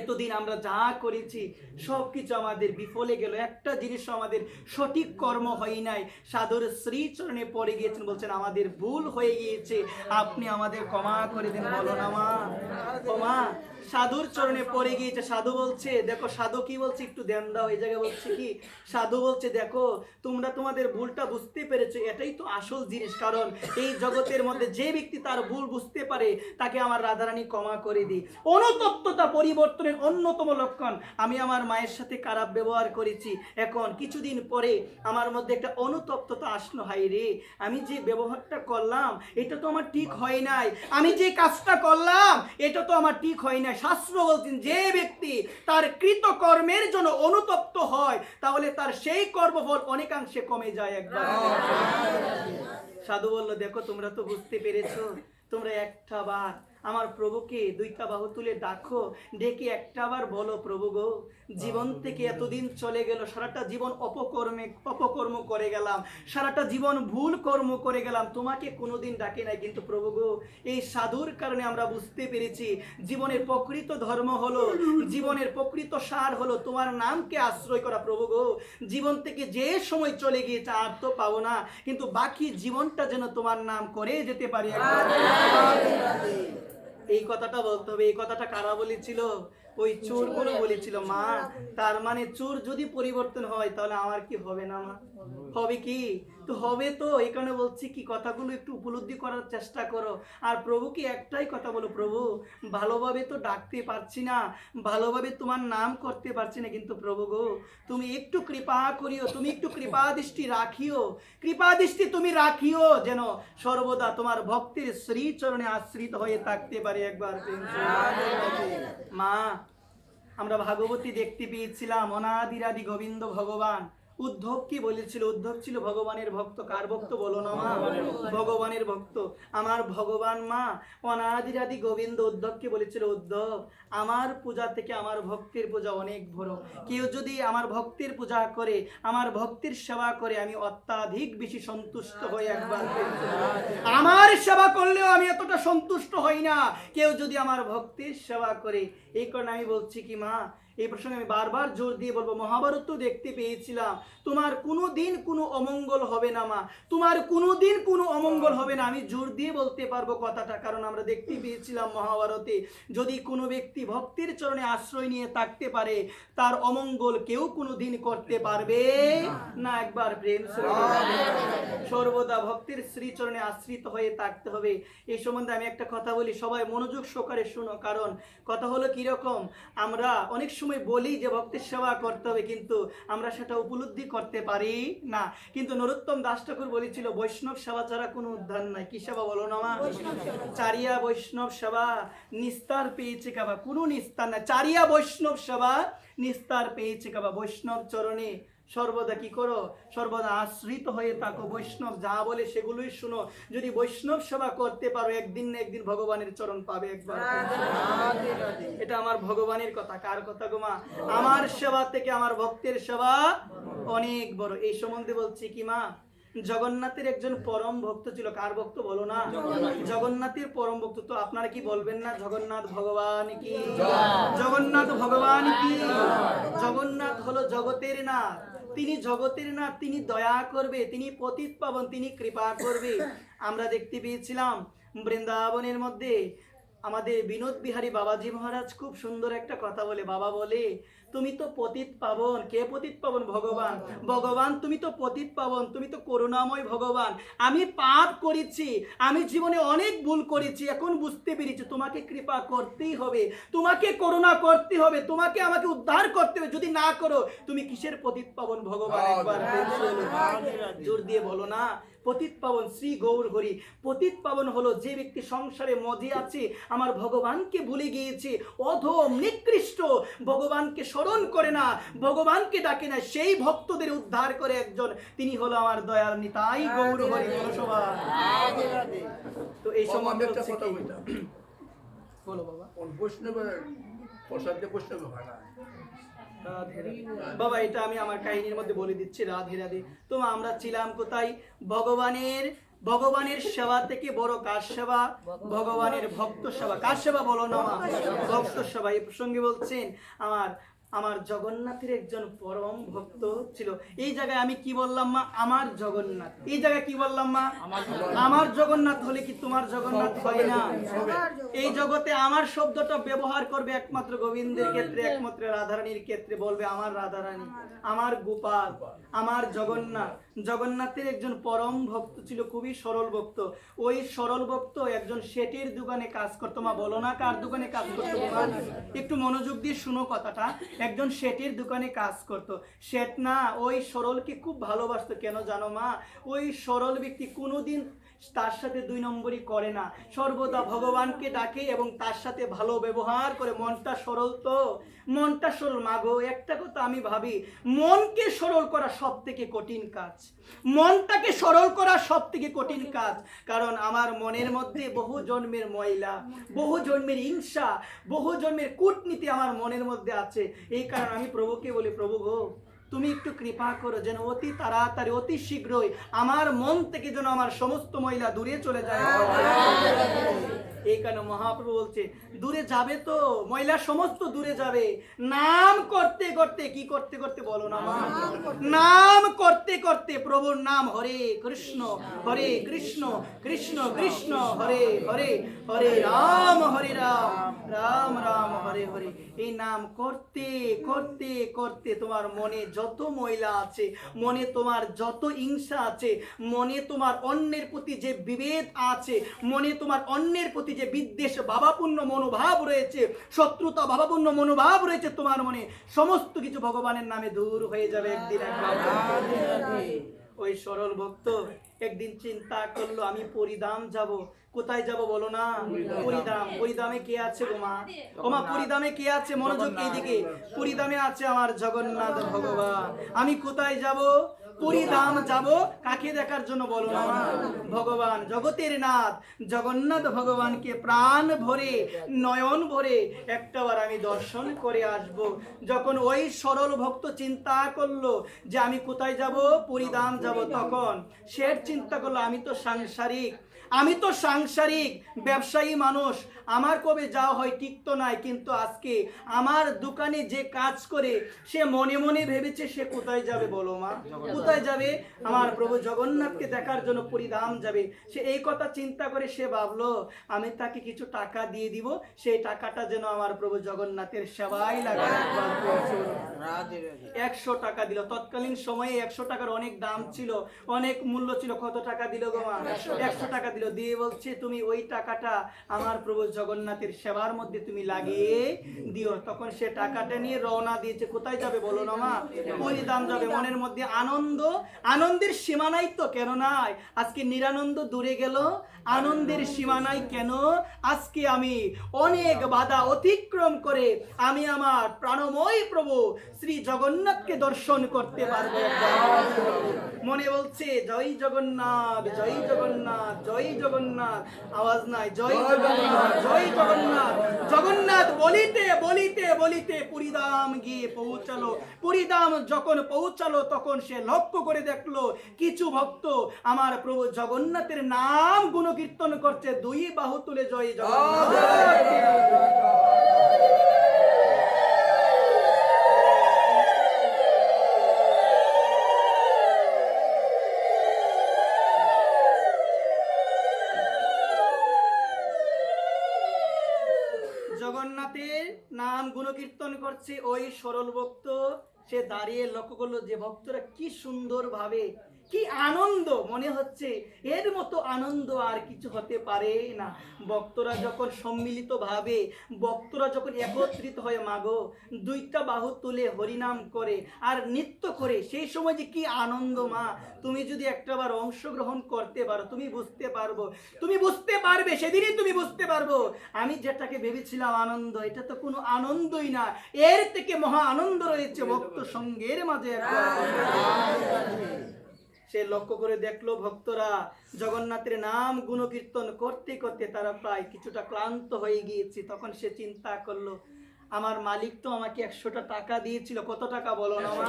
এতদিন আমরা যা করেছি সবকিছু আমাদের বিফলে গেল, একটা জিনিস আমাদের সঠিক কর্ম হয় নাই। সাধুর শ্রীচরণে পড়ে গিয়েছেন, বলছেন আমাদের ভুল হয়ে গিয়েছে, আপনি আমাদের ক্ষমা করে দেন। বলো না মা, ক্ষমা। সাধুর চরণে পড়ে গিয়েছে। সাধু বলছে, দেখো সাধু কি বলছে একটু ধ্যান দাও। এই জায়গায় বলছে কি, সাধু বলছে দেখো তোমরা তোমাদের ভুলটা বুঝতে পেরেছো, এটাই তো আসল জিনিস। কারণ এই জগতের মধ্যে যে ব্যক্তি তার ভুল বুঝতে পারে তাকে আমার রাধারানী ক্ষমা করে দিই। অনুতপ্ততা পরিবর্তনের অন্যতম লক্ষণ। আমি আমার মায়ের সাথে খারাপ ব্যবহার করেছি, এখন কিছুদিন পরে আমার মধ্যে একটা অনুতপ্ততা আসলো, হাই রে আমি যে ব্যবহারটা করলাম এটা তো আমার ঠিক হয় নাই, আমি যে কাজটা করলাম এটা তো আমার ঠিক হয় নাই। শাস্ত্র বলছেন যে ব্যক্তি তার কৃত কর্মের জন্য অনুতপ্ত হয় তাহলে তার সেই কর্মফল অনেকাংশে কমে যায়। একবার সাধু বলল দেখো তোমরা তো বুঝতে পেরেছো, তোমরা একটা বার আমার প্রভুকে দুইটা বাহু তুলে ডাকো, ডেকে একটা বার বলো প্রভু গো জীবন থেকে এতদিন চলে গেল, সারাটা জীবন অপকর্ম করে গেলাম, সারাটা জীবন ভুল কর্ম করে গেলাম, তোমাকে কোনোদিন ডাকে নাই, কিন্তু প্রভু গো এই সাধুর কারণে আমরা বুঝতে পেরেছি জীবনের প্রকৃত ধর্ম হলো, জীবনের প্রকৃত সার হলো তোমার নামকে আশ্রয় করা। প্রভু গো জীবন থেকে যে সময় চলে গিয়েছে আর তো পাবো না, কিন্তু বাকি জীবনটা যেন তোমার নাম করে যেতে পারি। এই কথাটা বলতে হবে। এই কথাটা কারা বলেছিল? ওই চোরগুলো বলেছিল। মা তার মানে চোর যদি পরিবর্তন হয় তাহলে আমার কি হবে না মা? হবে কি? তো হবে তো, এই কারণে বলছি কি কথাগুলো একটু উপলব্ধি করার চেষ্টা করো। আর প্রভুকে একটাই কথা বলো, প্রভু ভালোভাবে তো ডাকতে পারছি না, ভালোভাবে তোমার নাম করতে পারছি না, কিন্তু প্রভু গো তুমি একটু কৃপা করিও, তুমি একটু কৃপা দৃষ্টি রাখিও, কৃপা দৃষ্টি তুমি রাখিও যেন সর্বদা তোমার ভক্তির শ্রীচরণে আশ্রিত হয়ে থাকতে পারি। একবার মা আমরা ভাগবতী দেখতে পেয়েছিলাম, অনাদিরাদি গোবিন্দ ভগবান। উদ্ধব কি বলেছিল? উদ্ধব ছিল ভগবানের ভক্ত। কার ভক্ত বলো না মা? ভগবানের ভক্ত। আমার ভগবান মা অনাদিরাদি গোবিন্দ উদ্ধবকে বলেছিল, উদ্ধব আমার পূজা থেকে আমার ভক্তির পূজা অনেক বড়, কেউ যদি আমার ভক্তির পূজা করে, আমার ভক্তির সেবা করে, আমি অত্যাধিক বেশি সন্তুষ্ট হই। একবার আমার সেবা করলেও আমি এতটা সন্তুষ্ট হই না, কেউ যদি আমার ভক্তির সেবা করে। এই কারণে আমি বলছি কি মা এই প্রসঙ্গে আমি বারবার জোর দিয়ে বলবো, মহাভারত দেখতে পেয়েছিলাম তোমার কোনো দিন কোনো অমঙ্গল হবে না মা, তোমার কোনো দিন কোনো অমঙ্গল হবে না। আমি জোর দিয়ে বলতে পারবো কথাটা, কারণ আমরা দেখতে পেয়েছিলাম মহাভারতে যদি কোনো ব্যক্তি ভক্তির চরণে আশ্রয় নিয়ে থাকতে পারে তার অমঙ্গল কেউ কোনো দিন করতে পারবে না। একবার প্রেম সর্বদা ভক্তির শ্রীচরণে আশ্রিত হয়ে থাকতে হবে। এই সম্বন্ধে আমি একটা কথা বলি, সবাই মনোযোগ সহকারে শুনো। কারণ কথা হলো কিরকম, আমরা অনেক সময় বলি যে ভক্তির সেবা করতে হবে, কিন্তু আমরা সেটা উপলব্ধি করতে পারি না। কিন্তু নরোত্তম দাস ঠাকুর বলেছিল বৈষ্ণব সেবা ছাড়া কোনো উদ্ধার নাই। কি সেবা বলো না মা? চারিয়া বৈষ্ণব সেবা নিস্তার পেয়েছে কাবা, কোনো নিস্তার নাই। চারিয়া বৈষ্ণব সেবা নিস্তার পেয়েছে কাবা। বৈষ্ণব চরণে সর্বদা কি করো? সর্বদা আশ্রিত হয়ে থাকো। বৈষ্ণব যা বলে সেগুলোই শুনো। যদি বৈষ্ণব সেবা করতে পারো একদিন না একদিন ভগবানের চরণ পাবে। একবার এটা আমার ভগবানের কথা। কার কথা গো মা? আমার সেবা থেকে আমার ভক্তের সেবা অনেক বড়। এই সম্বন্ধে বলছি কি মা, জগন্নাথের একজন পরম ভক্ত ছিল। কার ভক্ত বলো না? জগন্নাথের পরম ভক্ত। তো আপনারা কি বলবেন না জগন্নাথ ভগবান কি? জগন্নাথ ভগবান কি? জগন্নাথ হলো জগতের নাথ। তিনি জগতের নাথ, তিনি দয়া করবে, তিনি পতিত পাবন, তিনি কৃপা করবে। আমরা দেখতে পেয়েছিলাম বৃন্দাবনের মধ্যে আমাদের বিনোদ বিহারী বাবাজি মহারাজ খুব সুন্দর একটা কথা বলে। বাবা বলে তুমি তো পতিত পাবন। কে পতিত পাবন? ভগবান। ভগবান তুমি তো পতিত পাবন, তুমি তো করুণাময় ভগবান। আমি পাপ করেছি, আমি জীবনে অনেক ভুল করেছি, এখন বুঝতে পেরেছি তোমাকে কৃপা করতেই হবে, তোমাকে করুণা করতে হবে, তোমাকে আমাকে উদ্ধার করতে হবে। যদি না করো তুমি কিসের পতিত পাবন ভগবান? একবার জোর দিয়ে বলো না। পতিত পাবন শ্রী গৌর হরি। পতিত পাবন হলো যে ব্যক্তি সংসারে মজে আছে, আমার ভগবানকে ভুলে গিয়েছে, অধম নিকৃষ্ট, ভগবানকে স্মরণ করে না, ভগবানকে ডাকে না, সেই ভক্তদের উদ্ধার করে একজন, তিনি হলো আমার দয়াল নিতাই গৌর হরি। তো এই সম্বন্ধে বলো বাবা। বাবা এটা আমি আমার কাহিনীর মধ্যে বলে দিচ্ছি। রাধে রাধে। তো আমরা ছিলাম কোথায়? ভগবানের সেবা থেকে বড় কার সেবা? ভগবানের ভক্ত সেবা। কার সেবা বলো না? ভক্ত সেবা। এই প্রসঙ্গে বলছেন আমার জগন্নাথের একজন পরম ভক্ত ছিল। এই জায়গায় আমি কি বললাম মা? আমার জগন্নাথ। এই জায়গায় কি বললাম মা? আমার জগন্নাথ হলে কি তোমার জগন্নাথ হয় না? এই জগতে আমার শব্দটা ব্যবহার করবে একমাত্র গোবিন্দের ক্ষেত্রে, একমাত্র রাধারানীর ক্ষেত্রে বলবে আমার রাধারানী, আমার গোপাল, আমার জগন্নাথ। জগন্নাথের একজন পরম ভক্ত ছিল, খুবই সরল ভক্ত। ওই সরল ভক্ত একজন শেঠের দোকানে কাজ করতো। মা বলো না কার দোকানে কাজ করতো? একটু মনোযোগ দিয়ে শুনো কথাটা। একজন শেঠের দোকানে কাজ করতো। শেঠ না ওই সরলকে খুব ভালোবাসতো। কেন জানো মা? ওই সরল ব্যক্তি কোনোদিন তার সাথে দুই নম্বরই করে না, সর্বদা ভগবানকে ডাকে এবং তার সাথে ভালো ব্যবহার করে। মনটা সরল, তো মনটা সরল। মাগো একটা কথা আমি ভাবি, মনকে সরল করা সব থেকে কঠিন কাজ। মনটাকে সরল করা সব থেকে কঠিন কাজ। কারণ আমার মনের মধ্যে বহু জন্মের ময়লা, বহু জন্মের হিংসা, বহু জন্মের কূটনীতি আমার মনের মধ্যে আছে। এই কারণে আমি প্রভুকে বলি, প্রভু গো তুমি একটু কৃপা করো যেন অতি তাড়াতাড়ি, অতি শীঘ্রই আমার মন থেকে যেন আমার সমস্ত ময়লা দূরে চলে যায়। এই কারণে মহাপ্রভু বলছে দূরে যাবে তো, ময়লা সমস্ত দূরে যাবে নাম করতে করতে। কি করতে করতে বলো না মা? নাম করতে করতে। প্রভুর নাম হরে কৃষ্ণ হরে কৃষ্ণ কৃষ্ণ কৃষ্ণ হরে হরে, হরে রাম রাম রাম হরে হরে। এই নাম করতে করতে করতে তোমার মনে যত ময়লা আছে, মনে তোমার যত হিংসা আছে, মনে তোমার অন্যের প্রতি যে বিভেদ আছে, মনে তোমার অন্যের প্রতি যে বিদ্বেষ ভাবাপূর্ণ মনোভাব রয়েছে, শত্রুতা ভাবাপূর্ণ মনোভাব রয়েছে তোমার মনে, সমস্ত কিছু ভগবানের নামে দূর হয়ে যাবে একদিন। ওই সরল ভক্ত একদিন চিন্তা করলো আমি পরিধাম যাব। কোথায় যাব বলো না? পরিধাম। পরিধামে কে আছে গো মা? ও মা পরিধামে কে আছে? মনোযোগ এইদিকে। পরিধামে আছে আমার জগন্নাথ ভগবান। আমি কোথায় যাব? পুরীধাম যাব কাকে দেখার জন্য বলো না মা? ভগবান জগতের নাথ জগন্নাথ ভগবানকে প্রাণ ভরে নয়ন ভরে একটাবার আমি দর্শন করে আসব। যখন ওই সরল ভক্ত চিন্তা করলো যে আমি কোথায় যাব, পুরীধাম যাব, তখন সে চিন্তা করলো আমি তো সাংসারিক ব্যবসায়ী মানুষ, আমার কবে যাওয়া হয় ঠিক তো নাই, কিন্তু আজকে আমার দোকানে যে কাজ করে সে মনে মনে ভেবেছে সে কোথায় যাবে বলো মা? কোথায় যাবে? আমার প্রভু জগন্নাথকে দেখার জন্য পুরীধাম যাবে। সে এই কথা চিন্তা করে সে ভাবলো আমি তাকে কিছু টাকা দিয়ে দিব, সেই টাকাটা যেন আমার প্রভু জগন্নাথের সেবায় লাগায়। 100 টাকা দিল। তৎকালীন সময়ে 100 টাকার অনেক দাম ছিল, অনেক মূল্য ছিল। কত টাকা দিল গো মা? 100 টাকা দিল। দিয়ে বলছে তুমি ওই টাকাটা আমার প্রভু জগন্নাথের সেবার মধ্যে তুমি লাগিয়ে দিও। তখন সে টাকাটা নিয়ে রওনা দিয়েছে। কোথায় যাবে বলো না মা? পুরীধাম যাবে। মনের মধ্যে আনন্দের সীমা নাই তো কেন নাই? আজকে নিরানন্দ দূরে গেল, আনন্দের সীমা নাই কেন? আজকে আমি অনেক বাধা অতিক্রম করে আমি আমার প্রাণময় প্রভু শ্রী জগন্নাথকে দর্শন করতে পারবো। মনে বলছে জয় জগন্নাথ, জয় জগন্নাথ, জয় জগন্নাথ। আওয়াজ নাই, জয় জগন্নাথ, জয় জগন্নাথ। জগন্নাথ বলিতে বলিতে বলিতে পুরীধাম গিয়ে পৌঁছালো। পুরীধাম যখন পৌঁছালো তখন সে লক্ষ্য করে দেখলো কিছু ভক্ত আমার প্রভু জগন্নাথের নাম গুণকীর্তন করছে, 2 বাহু তুলে জয় জগন্নাথ। জগন্নাথের নাম গুণকীর্তন করছে ওই সরল ভক্ত। সে দাঁড়িয়ে লক্ষ্য করলো যে ভক্তরা কি সুন্দর ভাবে, কি আনন্দ, মনে হচ্ছে এর মতো আনন্দ আর কিছু হতে পারে না। ভক্তরা যখন সম্মিলিত ভাবে, ভক্তরা যখন একত্রিত হয়ে মাগো 2টা বাহু তুলে হরিনাম করে আর নৃত্য করে, সেই সময় যে কি আনন্দ মা, তুমি যদি একটাবার অংশগ্রহণ করতে পারো তুমি বুঝতে পারবো, তুমি বুঝতে পারবে, সেদিনই তুমি বুঝতে পারবো আমি যেটাকে ভেবেছিলাম আনন্দ, এটা তো কোনো আনন্দই না, এর থেকে মহা আনন্দ রয়েছে ভক্ত সঙ্গের মাঝে। সে লক্ষ্য করে দেখলো ভক্তরা জগন্নাথের নাম গুণকীর্তন করতে করতে তারা প্রায় কিছুটা ক্লান্ত হয়ে গিয়েছে। তখন সে চিন্তা করলো আমার মালিক তো আমাকে 100টা টাকা দিয়েছিল, কত টাকা বলো না মা?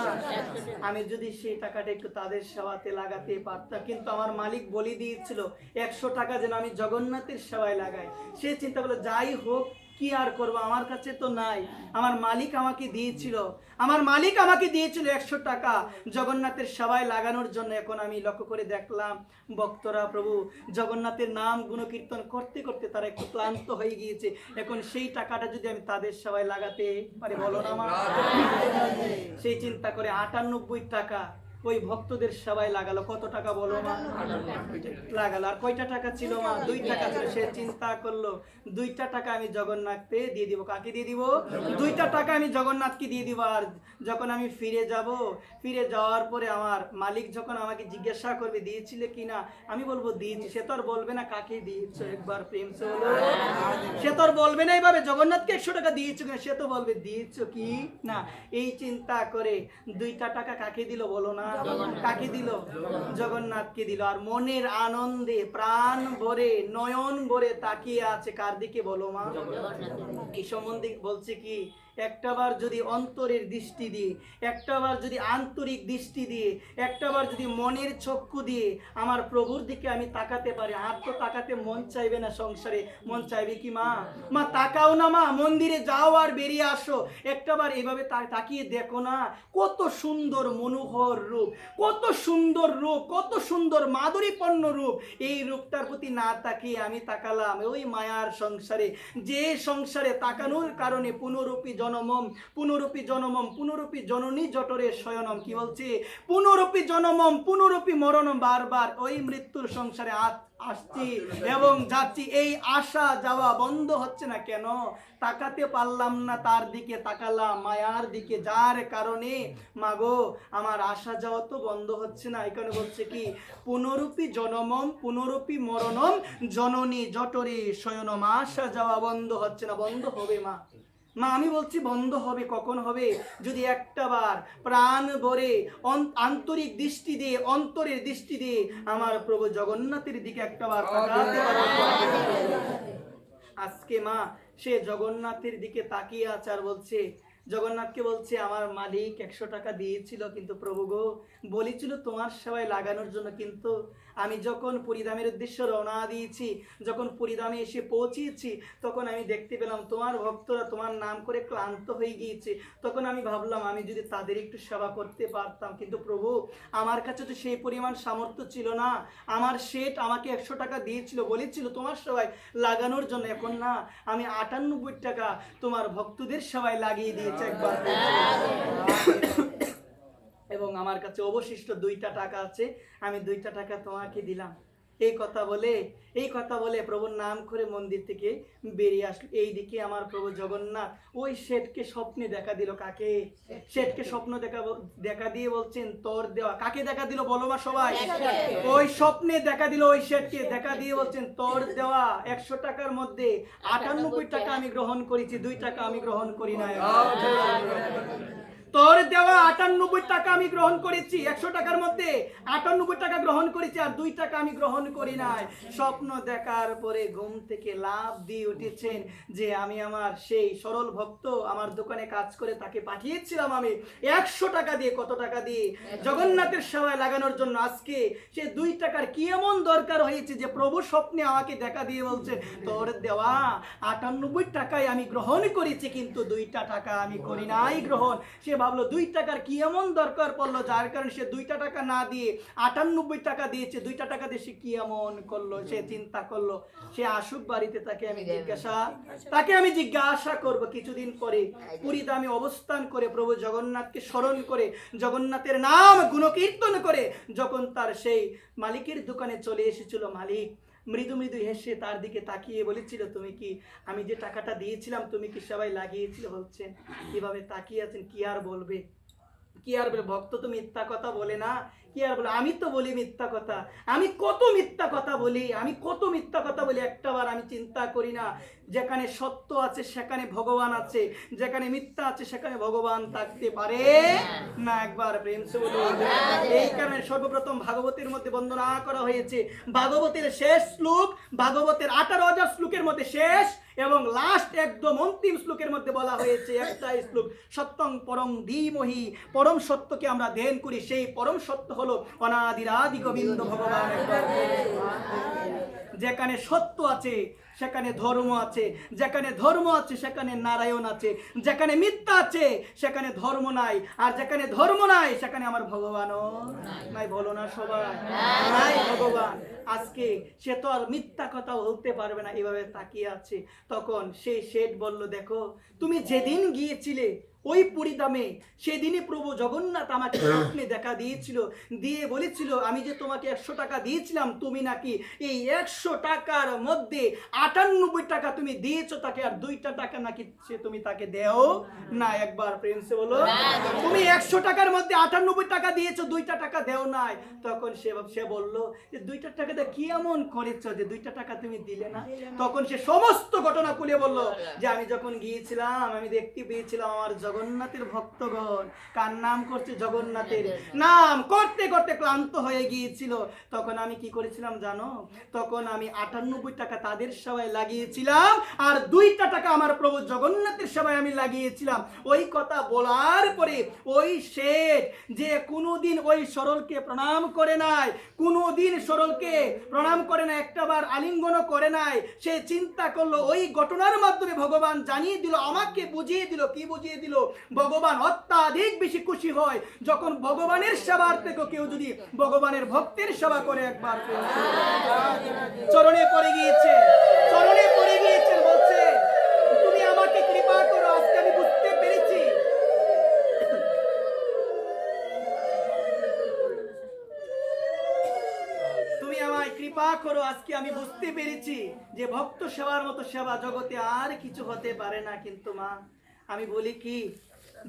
আমি যদি সেই টাকাটা একটু তাদের সেবাতে লাগাতে পারতাম, কিন্তু আমার মালিক বলে দিয়েছিল 100 টাকা যেন আমি জগন্নাথের সেবায় লাগাই। সে চিন্তা করলো যাই হোক, কি আর করবো, আমার কাছে তো নাই, আমার মালিক আমাকে দিয়েছিল, 100 টাকা জগন্নাথের সেবায় লাগানোর জন্য। এখন আমি লক্ষ্য করে দেখলাম ভক্তরা প্রভু জগন্নাথের নাম গুণকীর্তন করতে করতে তারা একটু ক্লান্ত হয়ে গিয়েছে, এখন সেই টাকাটা যদি আমি তাদের সেবায় লাগাতে পারি বলো না মা? সেই চিন্তা করে 98 টাকা ওই ভক্তদের সেবায় লাগালো। কত টাকা বলো মা? লাগালো। আর কয়টা টাকা ছিল মা? 2 টাকা ছিল। সে চিন্তা করলো 2টা টাকা আমি জগন্নাথকে দিয়ে দিব। কাকে দিয়ে দিব? 2টা টাকা আমি জগন্নাথকে দিয়ে দিব। আর যখন আমি ফিরে যাওয়ার পরে আমার মালিক যখন আমাকে জিজ্ঞাসা করবে দিয়েছিলে কিনা, আমি বলবো দিয়েছি। সে তো আর বলবে না কাকে দিয়েছো, একবার প্রেম সে হলো, সে তো আর বলবে না এইভাবে জগন্নাথকে 100 টাকা দিয়েছো কিনা, সে তো বলবে দিয়েছো কি না। এই চিন্তা করে 2টা টাকা কাকে দিল বলো না? কাকে দিল? জগন্নাথকে দিল। আর মনের আনন্দে প্রাণ ভরে নয়ন ভরে তাকিয়ে আছে কার দিকে বলো মা? এই সম্বন্ধে বলছে কি, একটাবার যদি অন্তরের দৃষ্টি দিয়ে, একটাবার যদি আন্তরিক দৃষ্টি দিয়ে, একটাবার যদি মনের চক্ষু দিয়ে আমার প্রভুর দিকে আমি তাকাতে পারি। আর তো তাকাতে মন চাইবে না সংসারে, মন চাইবে কি মা? মা তাকাও না মা, মন্দিরে যাও আর বেরিয়ে আসো, একটাবার এইভাবে তাকিয়ে দেখো না, কত সুন্দর মনোহর রূপ, কত সুন্দর রূপ, কত সুন্দর মাধুরীপূর্ণ রূপ। এই রূপটার প্রতি না তাকিয়ে আমি তাকালাম ওই মায়ার সংসারে, যে সংসারে তাকানোর কারণে পুনরূপী জনমম পুনরূপী জননী জঠরে শয়নম। কি বলছে? পুনরূপী জনমম পুনরূপী মরণম, বারবার ওই মৃত্যুর সংসারে আসছি এবং যাচ্ছি, এই আসা যাওয়া বন্ধ হচ্ছে না কেন? তাকাতে পারলাম না তার দিকে, তাকালাম মায়ার দিকে, যার কারণে মাগো আমার আসা যাওয়া তো বন্ধ হচ্ছে না। এখানে বলছে কি, পুনরূপী জনমম পুনরূপী মরণম জননী জঠরে শয়নম, আসা যাওয়া বন্ধ হচ্ছে না। বন্ধ হবে মা, মা আমি বলছি বন্ধ হবে কখন হবে? যদি একটা বার প্রাণ ভরে আন্তরিক দৃষ্টি দিয়ে, অন্তরের দৃষ্টি দিয়ে আমার প্রভু জগন্নাথের দিকে একটা বার তাকাতে পারো। আজকে মা সে জগন্নাথের দিকে তাকিয়ে আছে আর বলছে, জগন্নাথকে বলছে আমার মালিক 100 টাকা দিয়েছিল, কিন্তু প্রভু গো বলেছিল তোমার সেবায় লাগানোর জন্য, কিন্তু আমি যখন পুরীধামের উদ্দেশ্যে রওনা দিয়েছি, যখন পুরীধামে এসে পৌঁছেছি, তখন আমি দেখতে পেলাম তোমার ভক্তরা তোমার নাম করে ক্লান্ত হয়ে গিয়েছে। তখন আমি ভাবলাম আমি যদি তাদের একটু সেবা করতে পারতাম, কিন্তু প্রভু আমার কাছে তো সেই পরিমাণ সামর্থ্য ছিল না। আমার শেঠ আমাকে 100 টাকা দিয়েছিল, বলেছিল তোমার সেবায় লাগানোর জন্য, এখন না আমি 98 টাকা তোমার ভক্তদের সেবায় লাগিয়ে দিয়েছি একবার। এবং আমার কাছে অবশিষ্ট 2টা টাকা আছে, আমি 2টা টাকা তোমাকে দিলাম। এই কথা বলে প্রভুর নাম করে মন্দির থেকে বেরিয়ে আসলো। এইদিকে আমার প্রভু জগন্নাথ ওই শেঠকে স্বপ্নে দেখা দিল। কাকে? শেঠকে স্বপ্ন দেখা দিয়ে বলছেন তোর দেওয়া। কাকে দেখা দিল বলো মা সবাই? ওই স্বপ্নে দেখা দিল ওই শেঠকে দেখা দিয়ে বলছেন তোর দেওয়া 100 টাকার মধ্যে 98 টাকা আমি গ্রহণ করেছি, 2 টাকা আমি গ্রহণ করি না। তোর দেওয়া 98 টাকা আমি গ্রহণ করেছি, 100 টাকার মধ্যে 98 টাকা গ্রহণ করেছি, আর 2 টাকা আমি গ্রহণ করি নাই। স্বপ্ন দেখার পরে ঘুম থেকে লাফ দিয়ে উঠেছেন যে আমি আমার সেই সরল ভক্ত আমার দোকানে কাজ করে তাকে পাঠিয়েছিলাম আমি 100 টাকা দিয়ে। কত টাকা দিয়ে? জগন্নাথের সেবায় লাগানোর জন্য। আজকে সে 2 টাকার কি এমন দরকার হয়েছে যে প্রভু স্বপ্নে আমাকে দেখা দিয়ে বলছে তোর দেওয়া 98 টাকায় আমি গ্রহণ করেছি, কিন্তু 2টা টাকা আমি করি নাই গ্রহণ। সে ভাবলো 2 টাকার কি এমন দরকার পড়লো যার কারণে সে 2টা টাকা না দিয়ে 98 টাকা দিয়েছে। 2টা টাকা দিয়ে সে কি এমন করলো? সে চিন্তা করলো সে আসুক বাড়িতে, তাকে আমি জিজ্ঞাসা করব। কিছুদিন পরে পুরীধামে অবস্থান করে প্রভু জগন্নাথকে স্মরণ করে জগন্নাথের নাম গুণকীর্তন করে যখন তার সেই মালিকের দোকানে চলে এসেছিল, মালিক মৃদু মৃদু হেসে তার দিকে তাকিয়ে বলেছিল তুমি কি আমি যে টাকাটা দিয়েছিলাম তুমি কি সবাই লাগিয়েছিল? বলছেন কিভাবে তাকিয়ে আছেন, কি আর বলবে, কি আর বলে? ভক্ত তো মিথ্যা কথা বলে না, কি আর বলে? আমি তো বলি মিথ্যা কথা, আমি কত মিথ্যা কথা বলি, একটাবার আমি চিন্তা করি না যেখানে সত্য আছে সেখানে ভগবান আছে, যেখানে মিথ্যা আছে সেখানে ভগবান থাকতে পারে না। একবার প্রেম সে বলুন। এই কারণে সর্বপ্রথম ভাগবতের মধ্যে বন্দনা করা হয়েছে। ভাগবতের শেষ শ্লোক, ভাগবতের 18,000 শ্লোকের মধ্যে শেষ এবং লাস্ট একদম অন্তিম শ্লোকের মধ্যে বলা হয়েছে একটাই শ্লোক, সত্যং পরং ধীমহি। পরম সত্যকে আমরা ধ্যান করি, সেই পরম সত্য হলো অনাদিরাদি গোবিন্দ ভগবান। যেখানে সত্য আছে সেখানে ধর্ম আছে, যেখানে ধর্ম আছে সেখানে নারায়ণ আছে, যেখানে মিথ্যা আছে সেখানে ধর্ম নাই, আর যেখানে ধর্ম নাই সেখানে আমার ভগবানও নাই। বলো না সবাই? নাই ভগবান। আজকে সে তো আর মিথ্যা কথা বলতে পারবে না, এভাবে তাকিয়ে আছে। তখন সেই শেঠ বলল দেখো তুমি যেদিন গিয়েছিলে ওই পুরীধামে, সেদিনই প্রভু জগন্নাথ আমাকে স্বপ্নে দেখা দিয়েছিল, দিয়ে বলেছিল আমি যে তোমাকে 100 টাকা দিয়েছিলাম, তুমি নাকি এই 100 টাকার মধ্যে 98 টাকা তুমি দিয়েছো তাকে, আর 2টা টাকা নাকি তুমি তাকে দেও না। একবার প্রেম সে বলো, তুমি 100 টাকার মধ্যে 98 টাকা দিয়েছো, 2টা টাকা দেও নাই। তখন সে বলল যে 2টা টাকা দিয়ে কি এমন করেছো যে 2টা টাকা তুমি দিলে না? তখন সে সমস্ত ঘটনা খুলে বলল যে আমি যখন গিয়েছিলাম আমি দেখতে পেয়েছিলাম আমার জগন্নাথের ভক্তগণ কার নাম করছে, জগন্নাথের নাম করতে করতে ক্লান্ত হয়ে গিয়েছিল। তখন আমি কি করেছিলাম জানো? তখন আমি 98 টাকা তাদের সেবায় লাগিয়েছিলাম, আর 2টা টাকা আমার প্রভু জগন্নাথের সেবায় আমি লাগিয়েছিলাম। ওই কথা বলার পরে ওই শেঠ যে কোনোদিন ওই সরলকে প্রণাম করে নাই, কোনোদিন সরলকে প্রণাম করে না, একটাবার আলিঙ্গনও করে নাই, সে চিন্তা করলো ওই ঘটনার মাধ্যমে ভগবান জানিয়ে দিল, আমাকে বুঝিয়ে দিল। কি বুঝিয়ে দিল? ভগবান অত্যাধিক বেশি খুশি হয় যখন ভগবানের সেবার থেকে কেউ যদি ভগবানের ভক্তের সেবা করে। একবার চরণে পড়ে গিয়েছে, বলছে তুমি আমাকে কৃপা করো, আজকে আমি বুঝতে পেরেছি তুমি আমায় কৃপা করো, আজকে আমি বুঝতে পেরেছি যে ভক্ত সেবার মতো সেবা জগতে আর কিছু হতে পারে না। কিন্তু মা আমি বলি কি,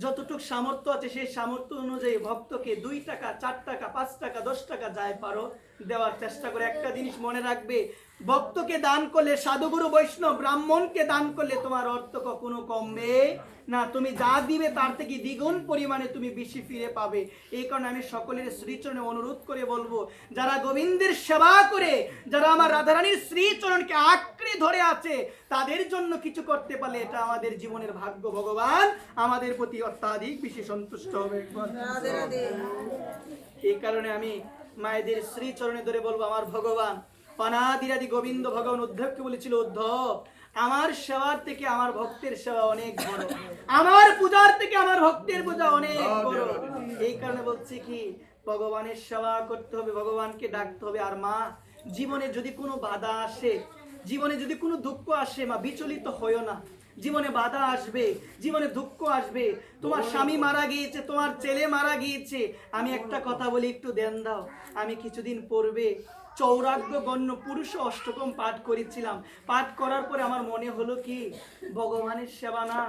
যতটুকু সামর্থ্য আছে সেই সামর্থ্য অনুযায়ী ভক্তকে 2 টাকা 4 টাকা 5 টাকা 10 টাকা যাই পারো দেওয়ার চেষ্টা করে। একটা জিনিস মনে রাখবে, ভক্তকে দান করলে, সাধুগুরু বৈষ্ণব ব্রাহ্মণকে দান করলে তোমার অর্থ কখনো কমবে না। তুমি যা দিবে তার থেকে দ্বিগুণ পরিমাণে তুমি বেশি ফিরে পাবে। এই কারণে আমি সকলের শ্রীচরণে অনুরোধ করে বলবো, যারা গোবিন্দের সেবা করে, যারা আমার রাধারানীর শ্রীচরণকে আঁকড়ে ধরে আছে, তাদের জন্য কিছু করতে পারলে এটা আমাদের জীবনের ভাগ্য। ভগবান আমাদের প্রতি অত্যাধিক বেশি সন্তুষ্ট হবে। এই কারণে আমি মায়েদের শ্রীচরণে ধরে বলবো, আমার ভগবান অনাদিরাদি গোবিন্দ ভগবান উদ্ধবকে বলেছিল, উদ্ধব আমার সেবার থেকে আমার ভক্তের সেবা অনেক বড়, আমার পূজার থেকে আমার ভক্তের পূজা অনেক বড়। এই কারণে বলছি কি, ভগবানের সেবা করতে হবে, ভগবানকে ডাকতে হবে। আর মা, জীবনে যদি কোনো বাধা আসে, জীবনে যদি কোনো দুঃখ আসে, মা বিচলিত হইও না। জীবনে বাধা আসবে, জীবনে দুঃখ আসবে, তোমার স্বামী মারা গিয়েছে, তোমার ছেলে মারা গিয়েছে। আমি একটা কথা বলি, একটু ধ্যান দাও। আমি কিছুদিন পূর্বে চৌরাগ্য গণ্য পুরুষ অষ্টকম পাঠ করেছিলাম। পাঠ করার পরে আমার মনে হলো কি, ভগবানের সেবা না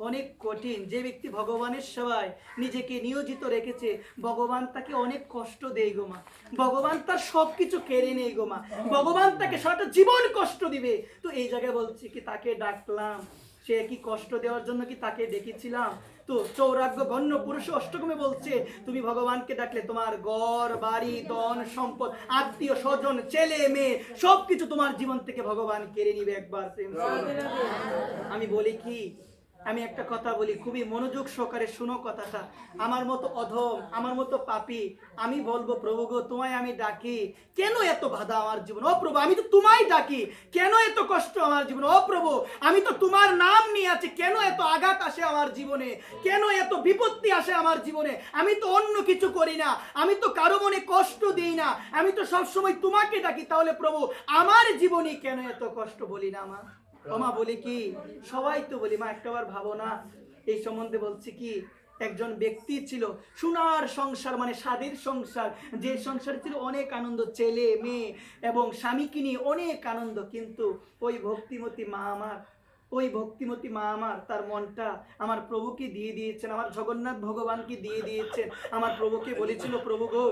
অনেক কঠিন। যে ব্যক্তি ভগবানের সেবায় নিজেকে নিয়োজিত রেখেছে, ভগবান তাকে অনেক কষ্ট দেয় গো মা। ভগবান তার সবকিছু কেড়ে নেই গো মা। ভগবান তাকে সারাটা জীবন কষ্ট দিবে। তো এই জায়গায় বলছি কি, তাকে ডাকলাম, সে কি কষ্ট দেওয়ার জন্য কি তাকে ডেকেছিলাম? তো চৌরাগ্য গণ্য পুরুষ অষ্টকমে বলছে, তুমি ভগবানকে ডাকলে তোমার ঘর বাড়ি ধন সম্পদ আত্মীয় স্বজন ছেলে মেয়ে সবকিছু তোমার জীবন থেকে ভগবান কেড়ে নিবে। একবার আমি বলি কি, আমি একটা কথা বলি, খুবই মনোযোগ সহকারে শুনো কথাটা। আমার মতো অধম, আমার মতো পাপী, আমি বলবো, প্রভু গো তোমায় আমি ডাকি, কেন এত বাধা আমার জীবন? ও প্রভু, আমি তো তোমায় ডাকি, কেন এত কষ্ট আমার জীবনে? ও প্রভু, আমি তো তোমার নাম নিয়ে আছি, কেন এত আঘাত আসে আমার জীবনে? কেন এত বিপত্তি আসে আমার জীবনে? আমি তো অন্য কিছু করি না, আমি তো কারো মনে কষ্ট দিই না, আমি তো সবসময় তোমাকে ডাকি, তাহলে প্রভু আমার জীবনে কেন এত কষ্ট? বলি না মা? মা বলি কি, সবাই তো বলি মা, একটাবার ভাবো না। এই সম্বন্ধে বলছি কি, একজন ব্যক্তি ছিল, সোনার সংসার, মানে স্বাদের সংসার, যে সংসার ছিল অনেক আনন্দ, ছেলে মেয়ে এবং স্বামীকে নিয়ে অনেক আনন্দ। কিন্তু ওই ভক্তিমতী মা আমার তার মনটা আমার প্রভুকে দিয়ে দিয়েছেন, আমার জগন্নাথ ভগবানকে দিয়ে দিয়েছেন। আমার প্রভুকে বলেছিল, প্রভু গো,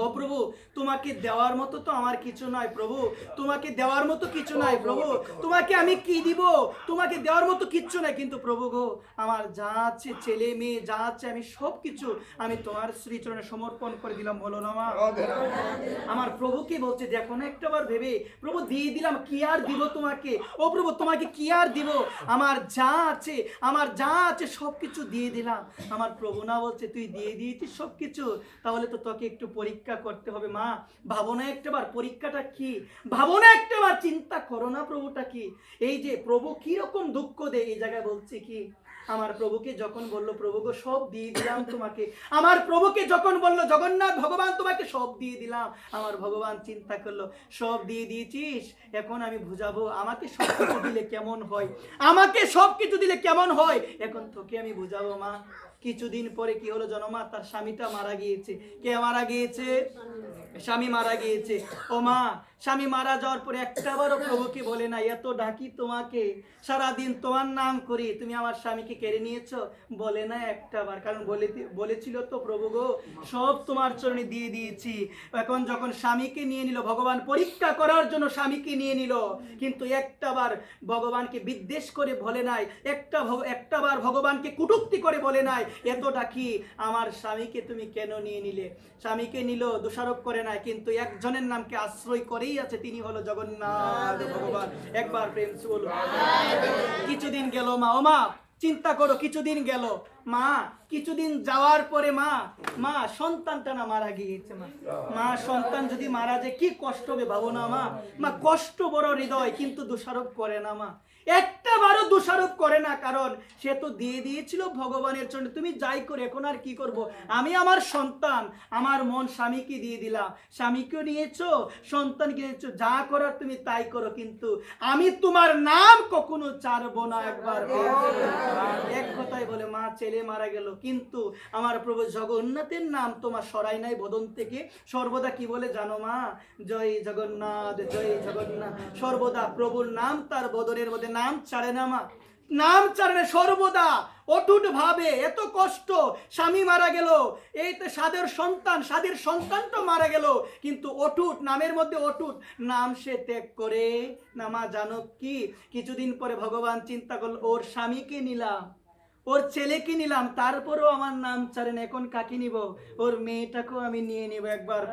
ও প্রভু, তোমাকে দেওয়ার মতো তো আমার কিছু নয় প্রভু, তোমাকে দেওয়ার মতো কিছু নাই প্রভু, তোমাকে আমি কি দিব? তোমাকে দেওয়ার মতো কিচ্ছু নাই, কিন্তু প্রভু গো, আমার যা আছে, ছেলে মেয়ে যা আছে, আমি সব কিছু আমি তোমার শ্রীচরণে সমর্পণ করে দিলাম। বলো না মা? আমার প্রভু কি বলছে, দেখো না একটাবার ভেবে, প্রভু দিয়ে দিলাম, কি আর দিব তোমাকে? ও প্রভু, তোমাকে কি আর দিব? আমার যা আছে সবকিছু দিয়ে দিলাম। আমার প্রভু না বলছে, তুই দিয়ে দিয়েছিস সবকিছু, তাহলে তো তোকে একটু পরীক্ষা করতে হবে। মা, ভাবো না একটাবার পরীক্ষাটা কি, ভাবো না একটাবার, চিন্তা করো না প্রভুটা কি। এই যে প্রভু কি রকম দুঃখ দেয়, এই জায়গায় বলছে কি, আমার প্রভুকে যখন বললো, প্রভু গো সব দিয়ে দিলাম তোমাকে, আমার প্রভুকে যখন বললো, জগন্নাথ ভগবান তোমাকে সব দিয়ে দিলাম, আমার ভগবান চিন্তা করলো, সব দিয়ে দিয়েছিস, এখন আমি বুঝাবো আমাকে সব কিছু দিলে কেমন হয়, আমাকে সব কিছু দিলে কেমন হয়, এখন তোকে আমি বুঝাবো। মা, কিছুদিন পরে কি হলো জনমা, তার স্বামীটা মারা গিয়েছে। কে মারা গিয়েছে? স্বামী মারা গিয়েছে। ও মা, স্বামী মারা যাওয়ার পরে একটাবারও প্রভুকে বলে না, এত ডাকি তোমাকে, সারাদিন তোমার নাম করি, তুমি আমার স্বামীকে কেড়ে নিয়েছো? বলে না একটাবার। কারণ বলেছিল তো, প্রভু গো সব তোমার চরণে দিয়ে দিয়েছি। এখন যখন স্বামীকে নিয়ে নিল, ভগবান পরীক্ষা করার জন্য স্বামীকে নিয়ে নিল, কিন্তু একটাবার ভগবানকে বিদ্বেষ করে বলে নাই, একটাবার ভগবানকে কুটুক্তি করে বলে নাই, এত ডাকি আমার স্বামীকে তুমি কেন নিয়ে নিলে? স্বামীকে নিল, দোষারোপ করে নাই, কিন্তু একজনের নামকে আশ্রয় করেই আছে, তিনি হলো জগন্নাথ ভগবান। একবার প্রেম সে বলো। কিছুদিন গেল মা, ও মা চিন্তা করো, কিছুদিন গেল মা, কিছুদিন যাওয়ার পরে মা সন্তানটা না মারা গিয়েছে। মা সন্তান যদি মারা যায় কি কষ্ট হবে ভাবো না মা কষ্ট বড় হৃদয়, কিন্তু দোষারোপ করে না মা, একটা বারও দোষারোপ করে না, কারণ সে তো দিয়ে দিয়েছিল ভগবানের জন্য। তুমি যাই করে, এখন আর কি করব? আমি আমার সন্তান, আমার মন স্বামীকে দিয়ে দিলাম, স্বামীকেও নিয়েছো, সন্তানকে নিয়েছো, যা করার তুমি তাই করো, কিন্তু আমি তোমার নাম কখনো ছাড়বো না। একবার এক কথাই বলে, মা ছেলে মারা গেল, কিন্তু আমার প্রভু জগন্নাথের নাম তোমার সরাই নাই বদন থেকে। সর্বদা কি বলে জানো মা? জয় জগন্নাথ, জয় জগন্নাথ। সর্বদা প্রভুর নাম তার বদনের মধ্যে, নাম ছাড়ে না মা। নাম চারণে সর্বদা অটুট ভাবে, এত কষ্ট, স্বামী মারা গেল, এই তো সাদের সন্তানটা মারা গেল, কিন্তু অটুট, নামের মধ্যে অটুট, নাম সে ত্যাগ করে না। মা জানো কি, কিছুদিন পরে ভগবান চিন্তা করলো, ওর স্বামীকে নিলাম, ওর ছেলেকে নিলাম, তারপরেও আমার নাম ছাড়েন, এখন কাকে নিব? ওর মেয়েটাকেও আমি নিয়ে নিব একবার।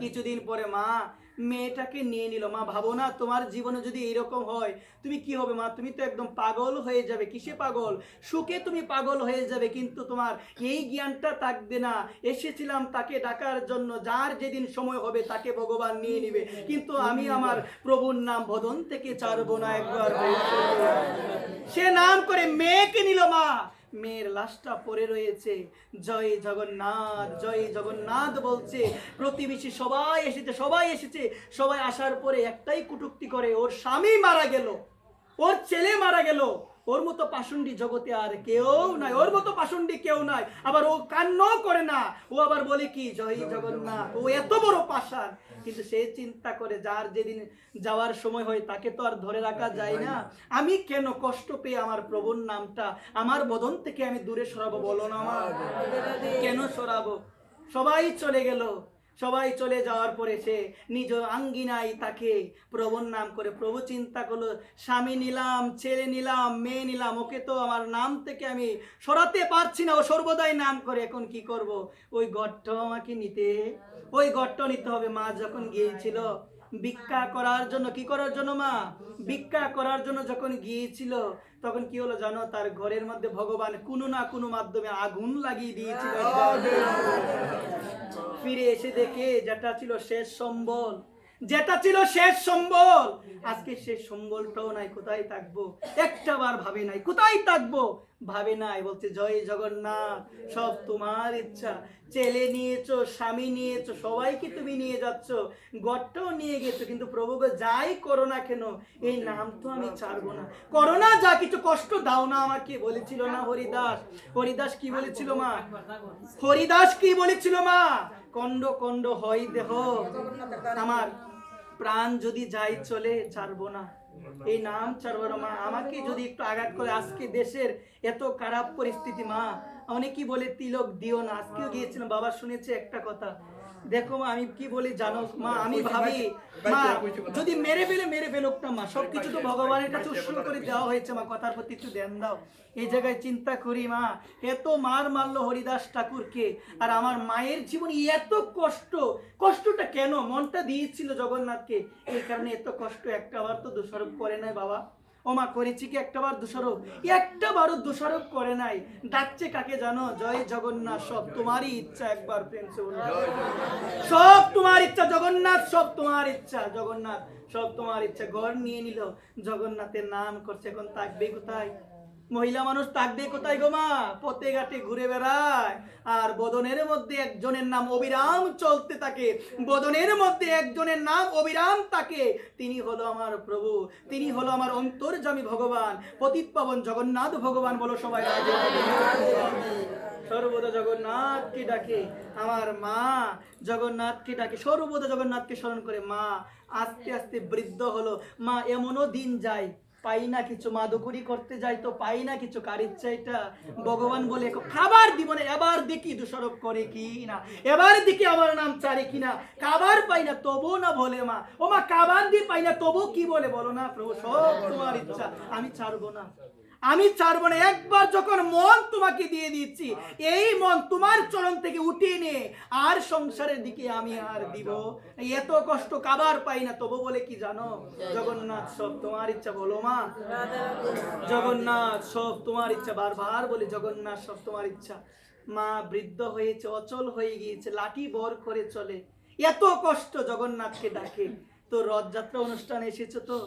কিছুদিন পরে মা মেয়েটাকে নিয়ে নিল। মা ভাবো না, তোমার জীবনে যদি এরকম হয় তুমি কি হবে মা? তুমি তো একদম পাগল হয়ে যাবে। কিসে পাগল? সুখে তুমি পাগল হয়ে যাবে, কিন্তু তোমার এই জ্ঞানটা থাকবে না। এসেছিলাম তাকে ডাকার জন্য, যার যেদিন সময় হবে তাকে ভগবান নিয়ে নিবে, কিন্তু আমি আমার প্রভুর নাম বদন থেকে ছাড়বো না একবার। সে নাম করে মেয়েকে নিল। মা মেয়ের লাশটা পড়ে রয়েছে, জয় জগন্নাথ জয় জগন্নাথ বলছে। প্রতিবেশী সবাই এসেছে, সবাই আসার পরে একটাই কটূক্তি করে, ওর স্বামী মারা গেল, ওর ছেলে মারা গেল, ওর মতো পাষণ্ডী জগতে আর কেউ নাই, ওর মতো পাষণ্ডী কেউ নাই। আবার ও কান্নাও করে না, ও আবার বলে কি জয় জগন্নাথ। ও এত বড় পাষাণ, কিন্তু সে চিন্তা করে যার যেদিন যাওয়ার সময় হয় তাকে তো আর ধরে রাখা যায় না। আমি কেন কষ্ট পেয়ে আমার প্রভুর নামটা আমার বদন থেকে আমি দূরে সরাবো? বলো না মা, কেন সরাবো? সবাই চলে গেল। সবাই চলে যাওয়ার পরে সে নিজ আঙ্গিনায় তাকে প্রভুর নাম করে। প্রভু চিন্তা করলো, স্বামী নিলাম, ছেলে নিলাম, মেয়ে নিলাম, ওকে তো আমার নাম থেকে আমি সরাতে পারছি না, ও সর্বদাই নাম করে, এখন কি করব? ওই গড়টাও আমাকে ওই গড়টাও নিতে হবে। মা যখন গিয়েছিল ভিক্ষা করার জন্য, কি করার জন্য মা? ভিক্ষা করার জন্য যখন গিয়েছিল, তখন কি হলো জানো? তার ঘরের মধ্যে ভগবান কোনো না কোনো মাধ্যমে আগুন লাগিয়ে দিয়েছিল। ফিরে এসে দেখে যেটা ছিল শেষ সম্বল, আজকে শেষ সম্বলটাও নাই। কোথায় থাকবো? একটা বার ভাবে নাই কোথায় থাকবো, ভাবে নাই। বলছে জয় জগন্নাথ, সব তোমার ইচ্ছা। ছেলে নিয়েছো, স্বামী নিয়েছো, সবাইকে তুমি নিয়ে যাচ্ছ, গড়টাও নিয়ে গেছো, কিন্তু প্রভুকে যাই করো না কেন, এই নাম তো আমি ছাড়বো না। করো না যা কিছু, কষ্ট দাও না আমাকে। বলেছিল না হরিদাস কি বলেছিল মা? হরিদাস কি বলেছিল মা? কণ্ড কণ্ড হয় দেহ, আমার প্রাণ যদি যাই চলে, ছাড়বো না, এই নাম ছাড়বো না। মা আমাকে যদি একটু আঘাত করে, আজকে দেশের এত খারাপ পরিস্থিতি মা, অনেকেই বলে তিলক দিও না। আজকেও গিয়েছিলাম, বাবা শুনেছে একটা কথা, দেখো মা আমি কি বলি জানো মা, আমি ভাবি মা যদি মেরে ফেলুক না মা, সবকিছু তো ভগবানের কাছে উৎসর্গ করে দেওয়া হয়েছে মা, কথার প্রতি একটু ধ্যান দাও। এই জায়গায় চিন্তা করি মা, এত মারলো হরিদাস ঠাকুরকে, আর আমার মায়ের জীবনে এত কষ্টটা কেন? মনটা দিয়েছিল জগন্নাথকে, এই কারণে এত কষ্ট। একটাবার তো দোষারোপ করে নাই বাবা। ও মা করেছি কি একটাবার দোষারোপ? একটাবারও দোষারোপ করে নাই। ডাকছে কাকে জানো? জয় জগন্নাথ, সব তোমারই ইচ্ছা। একবার প্রেম সে বলুন, সব তোমার ইচ্ছা জগন্নাথ, সব তোমার ইচ্ছা জগন্নাথ, সব তোমার ইচ্ছা। ঘর নিয়ে নিল, জগন্নাথের নাম করছে। এখন থাকবে কোথায়? মহিলা মানুষ থাকবে কোথায় গো মা? পথে ঘাটে ঘুরে বেড়ায়, আর বদনের মধ্যে একজনের নাম অবিরাম চলতে থাকে, বদনের মধ্যে একজনের নাম অবিরাম থাকে। তিনি হলো আমার প্রভু, তিনি হলো আমার অন্তর্যামী ভগবান, পতিত পাবন জগন্নাথ ভগবান। বলো সবাই সর্বদা জগন্নাথকে ডাকে। আমার মা জগন্নাথকে ডাকে, সর্বদা জগন্নাথকে স্মরণ করে। মা আস্তে আস্তে বৃদ্ধ হলো। মা এমনও দিন যায়, পাই না কিছু, মাদুকুরি করতে যাই তো পাই না কিছু। কার ইচ্ছা এটা? ভগবান বলে খাবার দিব না, এবার দেখি দোষারোপ করে কি না, এবার দেখি আমার নাম চারে কিনা। খাবার পাই না তবু না বলে মা, ও মা খাবার দিয়ে পাই না তবু কি বলে? বলো না প্রভু সব তোমার ইচ্ছা, আমি ছাড়বো না। একবার যখন মন তোমাকে দিয়ে দিচ্ছি, এই মন তোমার চরণ থেকে উঠিয়ে নে, আর সংসারের দিকে আমি আর দিব এত কষ্ট কাবার পাই না, তবু বলে কি জানো? জগন্নাথ সব তোমার ইচ্ছা। বলো মা, জগন্নাথ সব তোমার ইচ্ছা। বারবার বলে জগন্নাথ সব তোমার ইচ্ছা। মা বৃদ্ধ হয়েছে, অচল হয়ে গিয়েছে, লাঠি ভর করে চলে, এত কষ্ট জগন্নাথকে ডাকে। তো রথযাত্রা অনুষ্ঠানে এসেছো তো,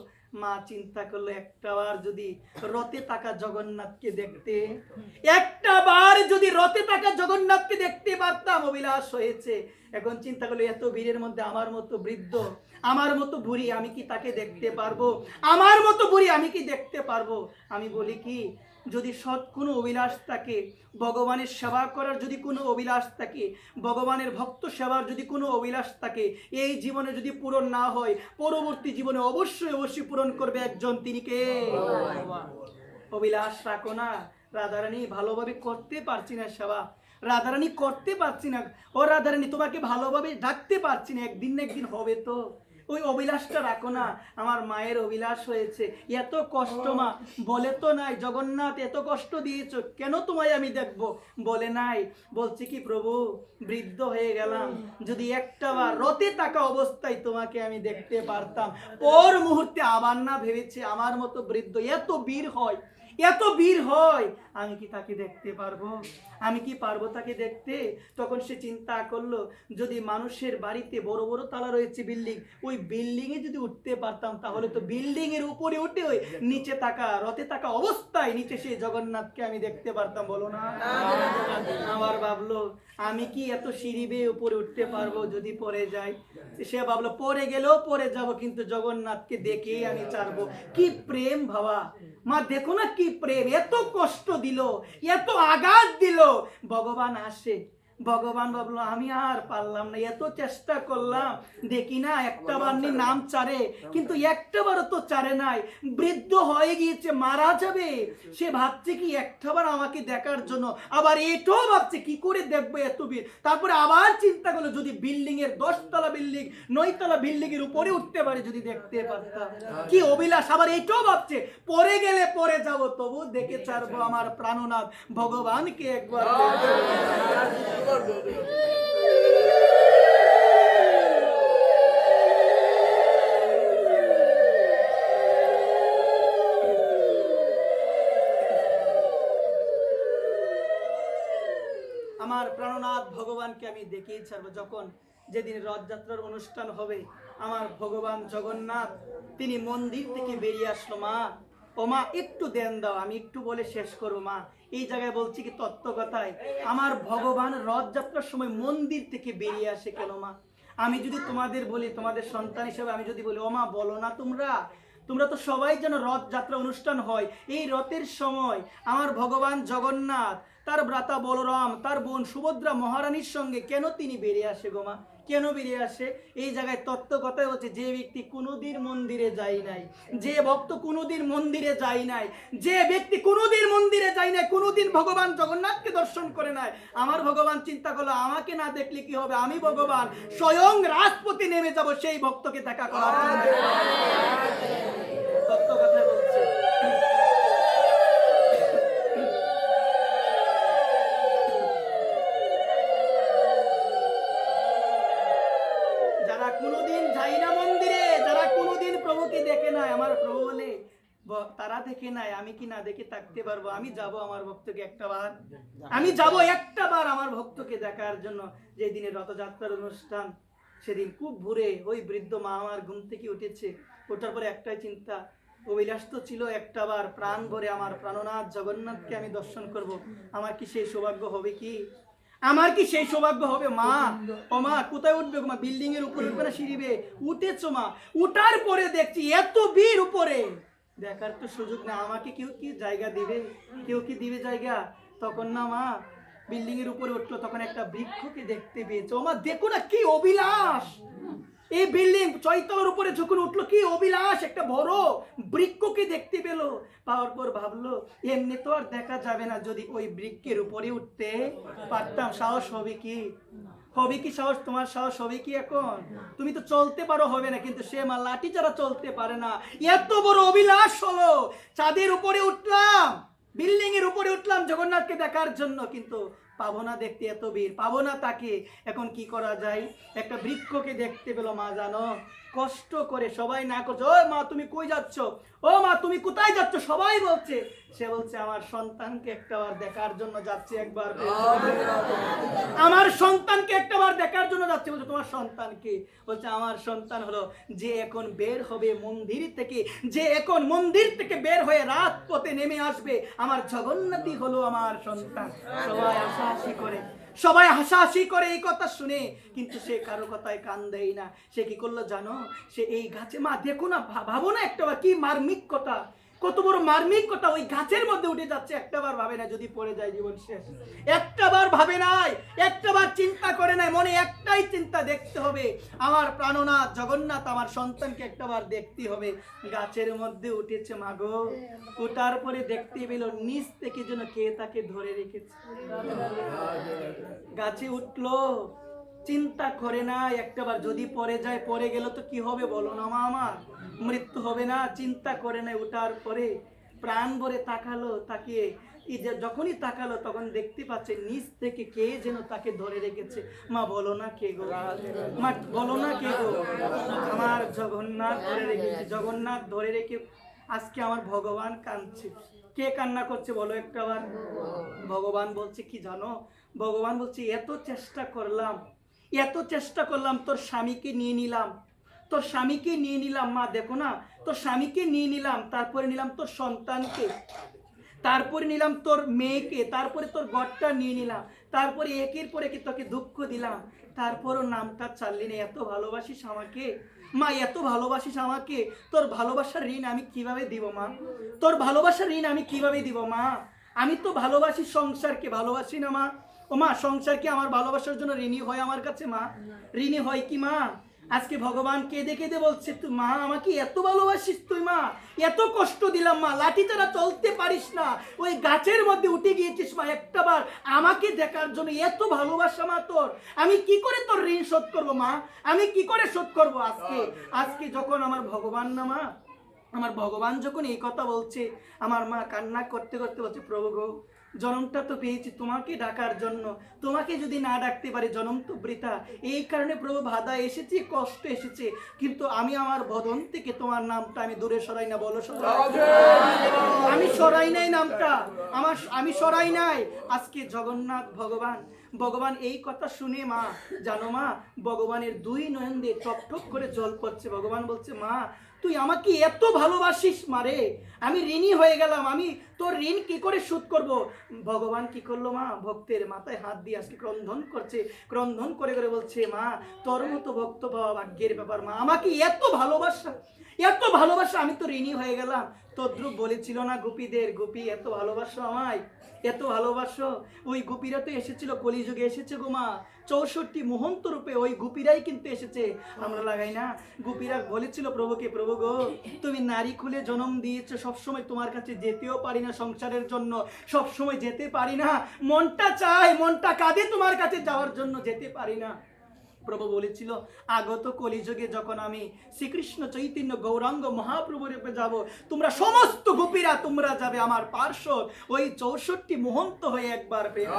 মা চিন্তা করলো একটাবার যদি রথে থাকা জগন্নাথকে দেখতে, একটাবার যদি রথে থাকা জগন্নাথকে দেখতে পারতাম, অভিলাষ হয়েছে। এখন চিন্তা করলো এত ভিড়ের মধ্যে আমার মতো বৃদ্ধ, আমার মতো বুড়ি, আমি কি তাকে দেখতে পারবো? আমার মতো বুড়ি আমি কি দেখতে পারবো? আমি বলি কি যদি সৎ কোনো অভিলাষ থাকে, ভগবানের সেবা করার যদি কোনো অভিলাষ থাকে, ভগবানের ভক্ত সেবার যদি কোনো অভিলাষ থাকে, এই জীবনে যদি পূরণ না হয়, পরবর্তী জীবনে অবশ্যই অবশ্যই পূরণ করবে একজন, তিনি কে? অভিলাষ রাখো না, রাধারানী ভালোভাবে করতে পারছি না সেবা, রাধারানী করতে পারছি না, ও রাধারানী তোমাকে ভালোভাবে ডাকতে পারছি না, একদিন না একদিন হবে তো। ওই অভিলাষটা রাখো না। আমার মায়ের অভিলাষ হয়েছে, এত কষ্ট মা, বলে তো নাই জগন্নাথ এত কষ্ট দিয়েছো, কেন তোমায় আমি দেখব, বলে নাই। বলছে কি প্রভু, বৃদ্ধ হয়ে গেলাম, যদি একটা বার রথে থাকা অবস্থায় তোমাকে আমি দেখতে পারতাম, পর মুহূর্তে আবার না ভেবেছে আমার মতো বৃদ্ধ এত বীর হয়, এত বীর হয়, আমি কি তাকে দেখতে পারবো, আমি কি পারবো তাকে দেখতে? তখন সে চিন্তা করলো, যদি মানুষের বাড়িতে বড় বড় তালা রয়েছে বিল্ডিং, ওই বিল্ডিং এ যদি উঠতে পারতাম, তাহলে তো বিল্ডিং এর উপরে উঠে ওই নিচে থাকা রথে থাকা অবস্থায় নিচে সেই জগন্নাথকে আমি দেখতে পারতাম, বলো না? আবার ভাবলো, আমি কি এত সিঁড়ি বেয়ে উপরে উঠতে পারবো যদি পরে যাই? সে ভাবলো পরে গেলেও পরে যাব, কিন্তু জগন্নাথকে দেখেই আমি ছাড়বো। কি প্রেম ভাবা মা, দেখো না কি প্রেম, এত কষ্ট দিল, এত আঘাত দিল, ভগবান আসে। ভগবান ভাবলো আমি আর পারলাম না, এত চেষ্টা করলাম, দেখি না একটা বার নাম চারে, কিন্তু একটা বারও তো চারে নাই, বৃদ্ধ হয়ে গিয়েছে, মারা যাবে। সে ভাবছে কি একটা বার আমাকে দেখার জন্য, আবার এটাও ভাবছে কি করে দেখবো এত বীর। তারপরে আবার চিন্তা করলো, যদি বিল্ডিং এর 10 তলা বিল্ডিং 9 তলা বিল্ডিং এর উপরে উঠতে পারে, যদি দেখতে পারতাম, কি অভিলাষ। আবার এটাও ভাবছে পরে গেলে পরে যাব, তবু দেখে ছাড়বো আমার প্রাণনাথ ভগবানকে একবার। আমার প্রাণনাথ ভগবানকে আমি দেখেই ছাড়বো। যখন যেদিন রথযাত্রার অনুষ্ঠান হবে, আমার ভগবান জগন্নাথ তিনি মন্দির থেকে বেরিয়ে আসলো। মা, ও মা একটু দেন দাও, আমি একটু বলে শেষ করবো মা। এই জায়গায় বলছি কি তত্ত্ব কথায়, আমার ভগবান রথযাত্রার সময় মন্দির থেকে বেরিয়ে আসে কেন মা? আমি যদি তোমাদের বলি, তোমাদের সন্তান হিসেবে আমি যদি বলি, ও মা বলো না তোমরা তো সবাই যেন রথযাত্রা অনুষ্ঠান হয়, এই রথের সময় আমার ভগবান জগন্নাথ তার ভ্রাতা বলরাম, তার বোন সুভদ্রা মহারানীর সঙ্গে কেন তিনি বেরিয়ে আসে গো মা? কেন বেরিয়ে আসে? এই জায়গায় তত্ত্ব কথাই হচ্ছে, যে ব্যক্তি কোনোদিন মন্দিরে যায় নাই, যে ভক্ত কোনোদিন মন্দিরে যায় নাই, যে ব্যক্তি কোনোদিন মন্দিরে যায় নাই, কোনোদিন ভগবান জগন্নাথকে দর্শন করে নাই, আমার ভগবান চিন্তা করলো আমাকে না দেখলে কি হবে, আমি ভগবান স্বয়ং রাজপথে নেমে যাব সেই ভক্তকে দেখা করার জন্য। তত্ত্ব কথা বলছে। যারা কোনোদিন যায় না মন্দিরে, যারা কোনোদিন প্রভুকে দেখে নাই, আমার প্রভু বলে তারা দেখে নাই, আমি কি না দেখে থাকতে পারবো? আমি যাব আমার ভক্তকে একটা বার, আমি যাব একটা বার আমার ভক্তকে দেখার জন্য। যেদিনে রথযাত্রার অনুষ্ঠান, সেদিন খুব ভোরে ওই বৃদ্ধ মা আমার ঘুম থেকে উঠেছে। ওঠার পরে একটাই চিন্তা, অভিলাষ তো ছিল একটা বার প্রাণ ভরে আমার প্রাণনাথ জগন্নাথকে আমি দর্শন করব। আমার কি সেই সৌভাগ্য হবে কি? আমার কি সেই সৌভাগ্য হবে? মা, ও মা কোথায় উঠবে মা? বিল্ডিং এর উপরে উঠবে না সিঁড়ি বেয়ে? উঠেছো মা, উঠার পরে দেখছি এত বীর উপরে, দেখার তো সুযোগ না, আমাকে কেউ কি জায়গা দিবে? কেউ কি দিবে জায়গা? তখন না মা বিল্ডিং এর উপরে উঠলো, তখন একটা বৃক্ষকে দেখতে পেয়েছে। ও মা দেখো না কি অভিলাষ, এই বিল্ডিং 6 তলার উপরে যখন উঠলো, কি অভিলাষ, একটা বড় বৃক্ষকে দেখতে পেল। পাওয়ার পর ভাবলো এমনি তো আর দেখা যাবে না, যদি ওই বৃক্ষের উপরে উঠতে পারতাম, সাহস হবে কি? হবে কি সাহস? তোমার সাহস হবে কি এখন? তুমি তো চলতে পারো, হবে না, কিন্তু সে মা লাঠি ছাড়া চলতে পারে না। এত বড় অভিলাষ হলো, চাঁদের উপরে উঠলাম, বিল্ডিং এর উপরে উঠলাম জগন্নাথকে দেখার জন্য, কিন্তু পাবো না দেখতে, এত বীর পাবো না তাকে। এখন কি করা যায়? একটা বৃক্ষকে দেখতে পেলো মা, জানো কষ্ট করে, সবাই না করছে, ও মা তুমি কই যাচ্ছ, ও মা তুমি কোথায় যাচ্ছ, সবাই বলছে। সে বলছে আমার সন্তানকে একটাবার দেখার জন্য যাচ্ছে, একবার আমার সন্তানকে একটাবার দেখার জন্য যাচ্ছে। বলছে তোমার সন্তান কে? বলছে আমার সন্তান হলো যে এখন বের হবে মন্দির থেকে, যে এখন মন্দির থেকে বের হয়ে রাত পথে নেমে আসবে, আমার জগন্নাথই হলো আমার সন্তান। সবাই হাসাহাসি করে, সবাই হাসাহাসি করে এই কথা শুনে, কিন্তু সে কারো কথায় কান দেয় না। সে কি করলো জানো? সে এই গাছে, মা দেখো না, ভাবো না একটা কি মার্মিক কথা, কত বড় মার্মিক কথা, ওই গাছের মধ্যে উঠে যাচ্ছে, একটাবার ভাবে না যদি পড়ে যায় জীবন শেষ। একটাবার ভাবে নাই, একটাবার চিন্তা করে নাই, মনে একটাই চিন্তা, দেখতে হবে আমার প্রাণনাথ জগন্নাথ আমার সন্তানকে একটাবার দেখতে হবে। গাছের মধ্যে উঠেছে মাগো, ওঠার পরে দেখতে পেল নিচ থেকে যেন কে তাকে ধরে রেখেছে। গাছে উঠলো, চিন্তা করে না একটাবার যদি পড়ে যায়, পড়ে গেল তো কি হবে বলো না মা, আমার মৃত্যু হবে না, চিন্তা করে না। ওঠার পরে প্রাণ ভরে তাকালো, তাকিয়ে যখনই তাকালো তখন দেখতে পাচ্ছে নিচ থেকে কে যেন তাকে ধরে রেখেছে। মা বলো না কে গো, মা বলো না কে গো, আমার জগন্নাথ ধরে রেখেছে। জগন্নাথ ধরে রেখে আজকে আমার ভগবান কাঁদছে। কে কান্না করছে বলো একটাবার? ভগবান বলছে কি জানো, ভগবান বলছে এত চেষ্টা করলাম, এত চেষ্টা করলাম, তোর স্বামীকে নিয়ে নিলাম, তোর স্বামীকে নিয়ে নিলাম মা, দেখো না, তোর স্বামীকে নিয়ে নিলাম, তারপরে নিলাম তোর সন্তানকে, তারপরে নিলাম তোর মেয়েকে, তারপরে তোর ঘরটা নিয়ে নিলাম, তারপরে একের পর একে তোকে দুঃখ দিলাম, তারপরও নামটা চাললি না। এত ভালোবাসিস আমাকে মা, এত ভালোবাসিস আমাকে, তোর ভালোবাসার ঋণ আমি কিভাবে দিব মা, তোর ভালোবাসার ঋণ আমি কিভাবে দিব মা? আমি তো ভালোবাসি সংসারকে, ভালোবাসি না মা। ও মা, সংসার কি আমার ভালোবাসার জন্য ঋণী হয় আমার কাছে মা? ঋণী হয় কি মা? আজকে ভগবান কেঁদে কেঁদে বলছে, তুই মা আমাকে এত ভালোবাসিস, তুই মা এত কষ্ট দিলাম মা, লাঠি ছাড়া চলতে পারিস না, ওই গাছের মধ্যে উঠে গিয়েছিস মা, একটাবার আমাকে দেখার জন্য এত ভালোবাসা মা তোর, আমি কি করে তোর ঋণ শোধ করবো মা, আমি কি করে শোধ করবো? আজকে যখন আমার ভগবান না মা, আমার ভগবান যখন এই কথা বলছে, আমার মা কান্না করতে করতে বলছে, প্রভু গো, জন্মটা তো পেয়েছি তোমাকে ডাকার জন্য, তোমাকে যদি না ডাকতে পারি জন্ম তো বৃথা। এই কারণে প্রভু বাধা এসেছে, কষ্ট এসেছে, কিন্তু আমি আমার বদন থেকে তোমার নামটা আমি দূরে সরাই না। বলো সবাই, আমি সরাই নাই নামটা, আমি সরাই নাই। আজকে জগন্নাথ ভগবান এই কথা শুনে মা, জানো মা, ভগবানের দুই নয়ন দিয়ে টপ টপ করে জল পড়ছে। ভগবান বলছে, মা তুই আমাকে এত ভালোবাসিস মারে, আমি ঋণী হয়ে গেলাম, আমি তোর ঋণ কি করে শোধ করব? ভগবান কি করলো মা, ভক্তের মাথায় হাত দিয়ে আজকে ক্রন্দন করছে, ক্রন্দন করে করে বলছে, মা তোর মতো ভক্ত পাওয়া ভাগ্যের ব্যাপার মা, আমাকে এত ভালোবাসা, এত ভালোবাসা, আমি তো ঋণী হয়ে গেলাম। তদ্রুপ বলেছিল না গোপীদের, গোপী এত ভালোবাসো আমায়, এত ভালোবাসো। ওই গোপীরা তো এসেছিল কলিযুগে, এসেছে গো মা 64 মহন্ত রূপে, ওই গোপীরাই কিন্তু এসেছে, আমরা লাগাই না। গোপীরা বলেছিল প্রভুকে, প্রভু গো তুমি নারী খুলে জন্ম দিয়েছো, সবসময় তোমার কাছে যেতেও পারি না, সংসারের জন্য সবসময় যেতে পারি না, মনটা চায়, মনটা কাঁদে তোমার কাছে যাওয়ার জন্য, যেতে পারি না। প্রভু বলেছিল আগত কলিযুগে যখন আমি শ্রীকৃষ্ণ চৈতন্য গৌরাঙ্গ মহাপ্রভু রূপে যাব, তোমরা সমস্ত গোপীরা তোমরা যাবে আমার পার্শ্বদ, ওই 64 মহন্ত হয়ে একবার প্রেম,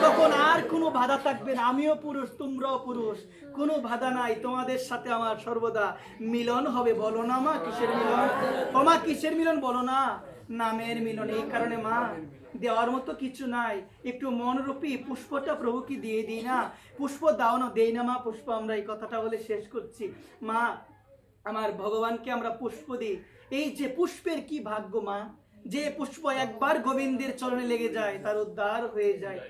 তখন আর কোনো বাধা থাকবে না, আমিও পুরুষ তোমরাও পুরুষ, কোনো বাধা নাই, তোমাদের সাথে আমার সর্বদা মিলন হবে। বলো না মা কিসের মিলন? ও মা কিসের মিলন বলো না? নামের মিলন। এই কারণে মা দেওয়ার মতো কিছু নাই, একটু মনরূপী পুষ্পটা প্রভুকে দিয়ে দিই না, পুষ্প দাও না, দেই না মা পুষ্প। আমরা এই কথাটা বলে শেষ করছি। মা আমার ভগবানকে আমরা পুষ্প দিই, এই যে পুষ্পের কি ভাগ্য মা, যে পুষ্প একবার গোবিন্দের চরণে লেগে যায় তার উদ্ধার হয়ে যায়।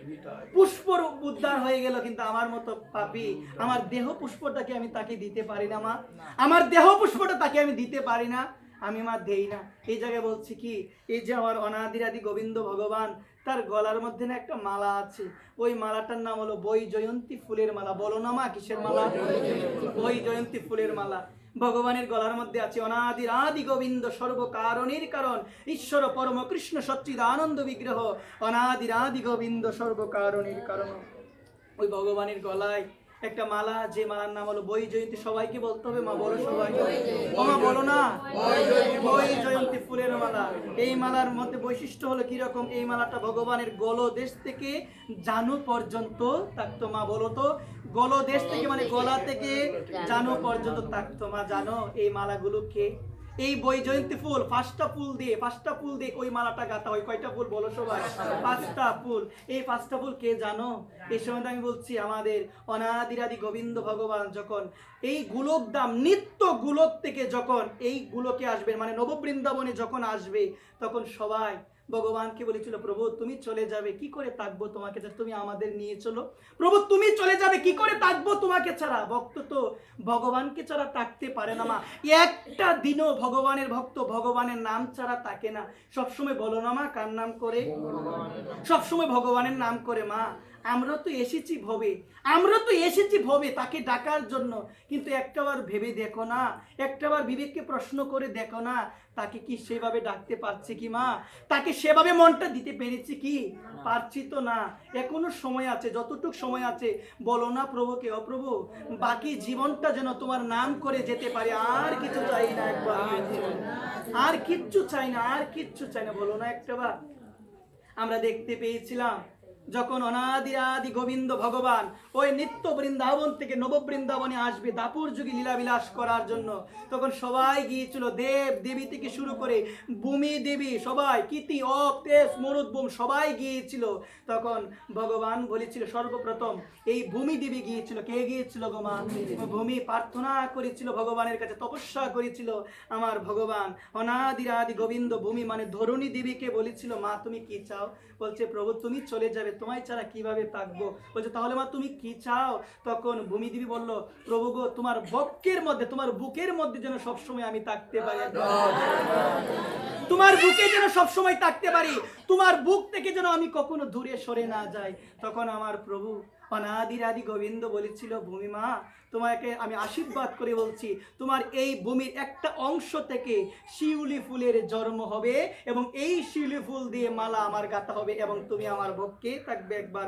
পুষ্পর উদ্ধার হয়ে গেল, কিন্তু আমার মতো পাপী আমার দেহ পুষ্পটাকে আমি তাকে দিতে পারি না মা, আমার দেহ পুষ্পটা তাকে আমি দিতে পারি না, আমি মা দেই না। এই জায়গায় বলছি কি, এই যে আমার অনাদিরাদি গোবিন্দ ভগবান, তার গলার মধ্যে না একটা মালা আছে, ওই মালাটার নাম হলো বৈজয়ন্তী ফুলের মালা। বলো না মা কিসের মালা? বৈজয়ন্তী ফুলের মালা। ভগবানের গলার মধ্যে আছে অনাদির আদি গোবিন্দ সর্বকারণের কারণ, ঈশ্বর পরম কৃষ্ণ সচ্চিদানন্দ বিগ্রহ, অনাদির আদি গোবিন্দ সর্বকারণের কারণ। ওই ভগবানের গলায় একটা মালা, যে মালার নাম হলো বৈজয়ন্তী। সবাইকে বলতে হবে মা, বলো সবাই, ও মা বলো না, বৈজয়ন্তী ফুলের মালা। এই মালার মধ্যে বৈশিষ্ট্য হলো কিরকম, এই মালাটা ভগবানের গলদেশ থেকে জানু পর্যন্ত থাকতো। মা বলো তো, গলদেশ থেকে মানে গলা থেকে জানু পর্যন্ত থাকতো। মা জানো এই মালাগুলো কে? এই বৈজয়ন্তী ফুল, পাঁচটা ফুল দিয়ে ওই মালাটা গাঁথা হয়। কয়টা ফুল বলো সবাই? 5টা ফুল। এই 5টা ফুল কে জানো? এই সময় আমি বলছি আমাদের অনাদিরাদি গোবিন্দ ভগবান যখন এই গোলক ধাম নিত্য গোলক থেকে যখন এই গোলকে আসবে, মানে নববৃন্দাবনে যখন আসবে, তখন সবাই ভগবানকে বলেছিল, প্রভু তুমি চলে যাবে, কি করে থাকবো তোমাকে ছাড়া, তুমি আমাদের নিয়ে চলো। প্রভু তুমি চলে যাবে, কি করে থাকবো তোমাকে ছাড়া। ভক্ত তো ভগবানকে ছাড়া থাকতে পারে না মা, একটা দিনও ভগবানের ভক্ত ভগবানের নাম ছাড়া থাকে না। সবসময় বলো না মা, কার নাম করে? সবসময় ভগবানের নাম করে মা। আমরা তো এসেছি ভবে তাকে ডাকার জন্য, কিন্তু একটাবার ভেবে দেখো না, একটাবার বিবেককে প্রশ্ন করে দেখো না, তাকে কি সেভাবে ডাকতে পারছি কি মা? তাকে সেভাবে মনটা দিতে পেরেছি কি? পারছি তো না। এখনো সময় আছে, যতটুক সময় আছে বলো না প্রভুকে, ও প্রভু বাকি জীবনটা যেন তোমার নাম করে যেতে পারে, আর কিছু চাই না, একবার আর কিচ্ছু চাই না, আর কিচ্ছু চাই না, বলো না একটাবার। আমরা দেখতে পেয়েছিলাম যখন অনাদি আদি গোবিন্দ ভগবান ওই নিত্য বৃন্দাবন থেকে নববৃন্দাবনে আসবে দাপুর যুগে লীলাবিলাস করার জন্য, তখন সবাই গিয়েছিল, দেব দেবী থেকে শুরু করে ভূমি দেবী সবাই, কীর্তি অপ তেজ মরুদ্ভূম সবাই গিয়েছিল। তখন ভগবান বলেছিল, সর্বপ্রথম এই ভূমি দেবী গিয়েছিল। কে গিয়েছিল গো মা? ভূমি প্রার্থনা করেছিল ভগবানের কাছে, তপস্যা করেছিল আমার ভগবান অনাদি আদি গোবিন্দ। ভূমি মানে ধরণী দেবীকে বলেছিল, মা তুমি কি চাও? বলছে, প্রভু তুমি চলে যাবে, তোমায় ছাড়া কিভাবে থাকবো। বলছে, তাহলে মা তুমি কি চাও? তখন ভূমি দেবী বলল, প্রভু গো তোমার বক্ষের মধ্যে, তোমার বুকের মধ্যে যেন সবসময় আমি থাকতে পারি, তোমার বুকে যেন সবসময় থাকতে পারি, তোমার বুক থেকে যেন আমি কখনো দূরে সরে না যাই। তখন আমার প্রভু অনাদি আদি গোবিন্দ বলেছিল, ভূমি মা তোমাকে আমি আশীর্বাদ করে বলছি, তোমার এই ভূমির একটা অংশ থেকে শিউলি ফুলের জন্ম হবে, এবং এই শিউলি ফুল দিয়ে মালা আমার গাঁথা হবে, এবং তুমি আমার বক্ষে থাকবে, একবার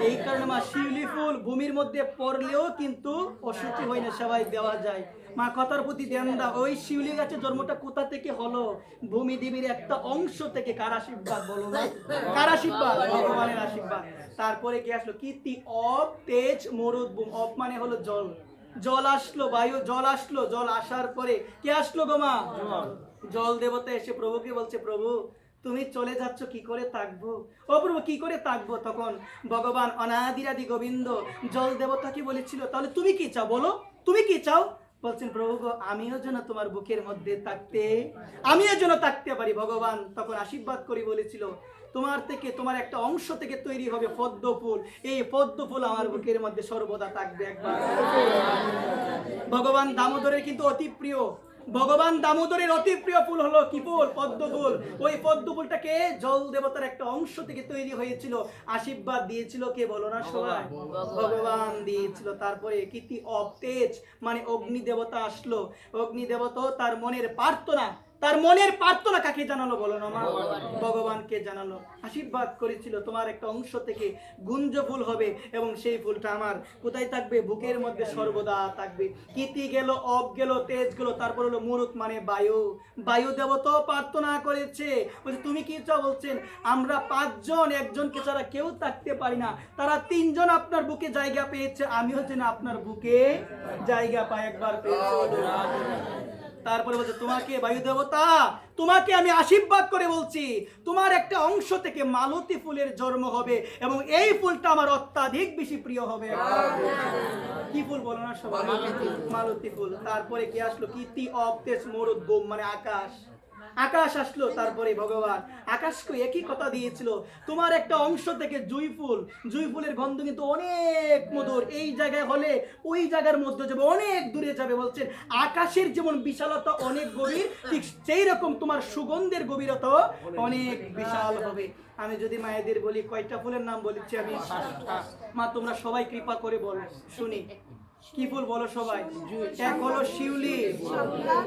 এই কারণে মা শিউলি ফুল ভূমির মধ্যে পড়লেও কিন্তু অসুচি হয় না, সবাই দেওয়া যায়। মা কথার প্রতি ধ্যান দাও। ওই শিউলি গাছের জন্মটা কোথা থেকে হলো? ভূমি দেবীর একটা অংশ থেকে। কার আশীর্বাদ বলো না? কার আশীর্বাদ? ভগবানের আশীর্বাদ। তারপরে কি আসলো? কীর্তি অপ তেজ মরুদ্ভূম। অপ মানে হলো জল, জল আসলো, বায়ু জল আসলো, জল আসার পরে কে আসলো গো মা? জল দেবতা এসে প্রভুকে বলছে, প্রভু তুমি চলে যাচ্ছ, কি করে থাকবো? ও প্রভু কি করে থাকবো? তখন ভগবান অনাদিরাদি গোবিন্দ জল দেবতাকে বলেছিল, তাহলে তুমি কি চাও বলো, তুমি কি চাও? বলছেন, প্রভু গো আমিও যেন তোমার বুকের মধ্যে থাকতে, আমিও যেন থাকতে পারি। ভগবান তখন আশীর্বাদ করে বলেছিল, তোমার থেকে, তোমার একটা অংশ থেকে তৈরি হবে পদ্ম ফুল, এই পদ্ম ফুল আমার বুকের মধ্যে সর্বদা থাকবে, একবার। ভগবান দামোদরের কিন্তু অতি প্রিয়, ভগবান দামোদরের অতি প্রিয় ফুল হলো কি ফুল? পদ্ম ফুল। ওই পদ্ম ফুলটাকে জল দেবতার একটা অংশ থেকে তৈরি হয়েছিল। আশীর্বাদ দিয়েছিল কে বলো না সবাই? ভগবান দিয়েছিল। তারপরে কীর্তি অপ তেজ মানে অগ্নি দেবতা আসলো। অগ্নি দেবতা তার মনের প্রার্থনা, তার মনের প্রার্থনা কাকে জানালো বলো না মা? ভগবানকে জানালো। আশীর্বাদ করেছিল, তোমার একটা অংশ থেকে গুঞ্জ ফুল হবে, এবং সেই ফুলটা আমার কোথায় থাকবে? বুকের মধ্যে সর্বদা থাকবে। কীর্তি গেল, অপ গেল, তেজ গেল, তারপর হলো মরুত মানে বায়ু। বায়ু দেবতাও প্রার্থনা করেছে, বলছে তুমি কি চাও? বলছেন, আমরা 5 জন, একজনকে ছাড়া কেউ থাকতে পারি না, তারা 3 জন আপনার বুকে জায়গা পেয়েছে, আমিও যেন আপনার বুকে জায়গা পাই, একবার পেয়েছি। তারপরে বলছে, তোমাকে বায়ু দেবতা, তোমাকে আমি আশীর্বাদ করে বলছি, তোমার একটা অংশ থেকে মালতী ফুলের জন্ম হবে, এবং এই ফুলটা আমার অত্যাধিক বেশি প্রিয় হবে। কি ফুল বলো না সবাই? মালতী ফুল। তারপরে কি আসলো? কীর্তি অপ তেজ মরুদ্ভূম মানে আকাশ। আকাশ আসলো। তারপরে ভগবান আকাশকে একই কথা দিয়েছিল, তোমার একটা অংশ থেকে জুই ফুল, জুই ফুলের গন্ধ কিন্তু অনেক মধুর, এই জায়গায় হলে ওই জায়গার মধ্যে যাবে, অনেক দূরে যাবে। বলছেন, আকাশের যেমন বিশালতা অনেক গভীর, ঠিক সেই রকম তোমার সুগন্ধের গভীরতা অনেক বিশাল হবে। আমি যদি মায়েদের বলি, কয়টা ফুলের নাম বলেছি আমি? মা তোমরা সবাই কৃপা করে বলো, শুনি। কি ফুল বলো সবাই? এক হলো শিউলি,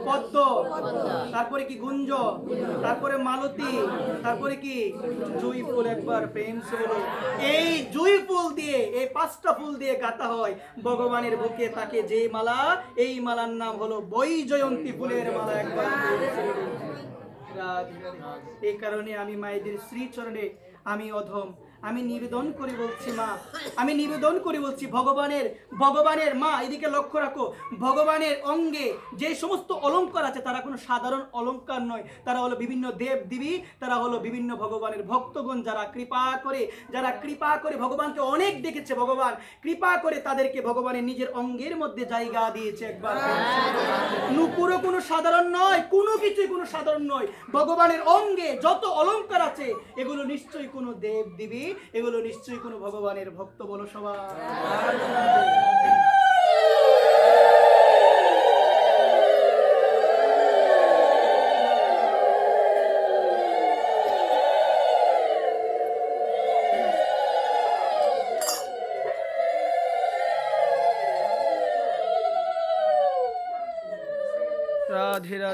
পদ্ম, তারপরে কি গুঞ্জ, তারপরে মালতী, তারপরে কি জুই ফুল। একবার প্রেম সে বলো। এই জুই ফুল দিয়ে, এই 5টা ফুল দিয়ে গাঁথা হয় ভগবানের বুকে তাকে যে মালা, এই মালার নাম হলো বৈজয়ন্তী ফুলের মালা। একবার এই কারণে আমি মায়েদের শ্রীচরণে আমি অধম, আমি নিবেদন করে বলছি মা, আমি নিবেদন করে বলছি ভগবানের মা, এদিকে লক্ষ্য রাখো, ভগবানের অঙ্গে যে সমস্ত অলংকার আছে তারা কোনো সাধারণ অলংকার নয়, তারা হলো বিভিন্ন দেব দেবী, তারা হলো বিভিন্ন ভগবানের ভক্তগণ, যারা কৃপা করে ভগবানকে অনেক দেখেছে, ভগবান কৃপা করে তাদেরকে ভগবানের নিজের অঙ্গের মধ্যে জায়গা দিয়েছে। একবার নুপুরও কোনো সাধারণ নয়, কোনো কিছুই কোনো সাধারণ নয়। ভগবানের অঙ্গে যত অলংকার আছে এগুলো নিশ্চয়ই কোনো দেব দেবী, এগুলো নিশ্চয়ই কোনো ভগবানের ভক্ত। বলো সবাই। রাধে রাধে।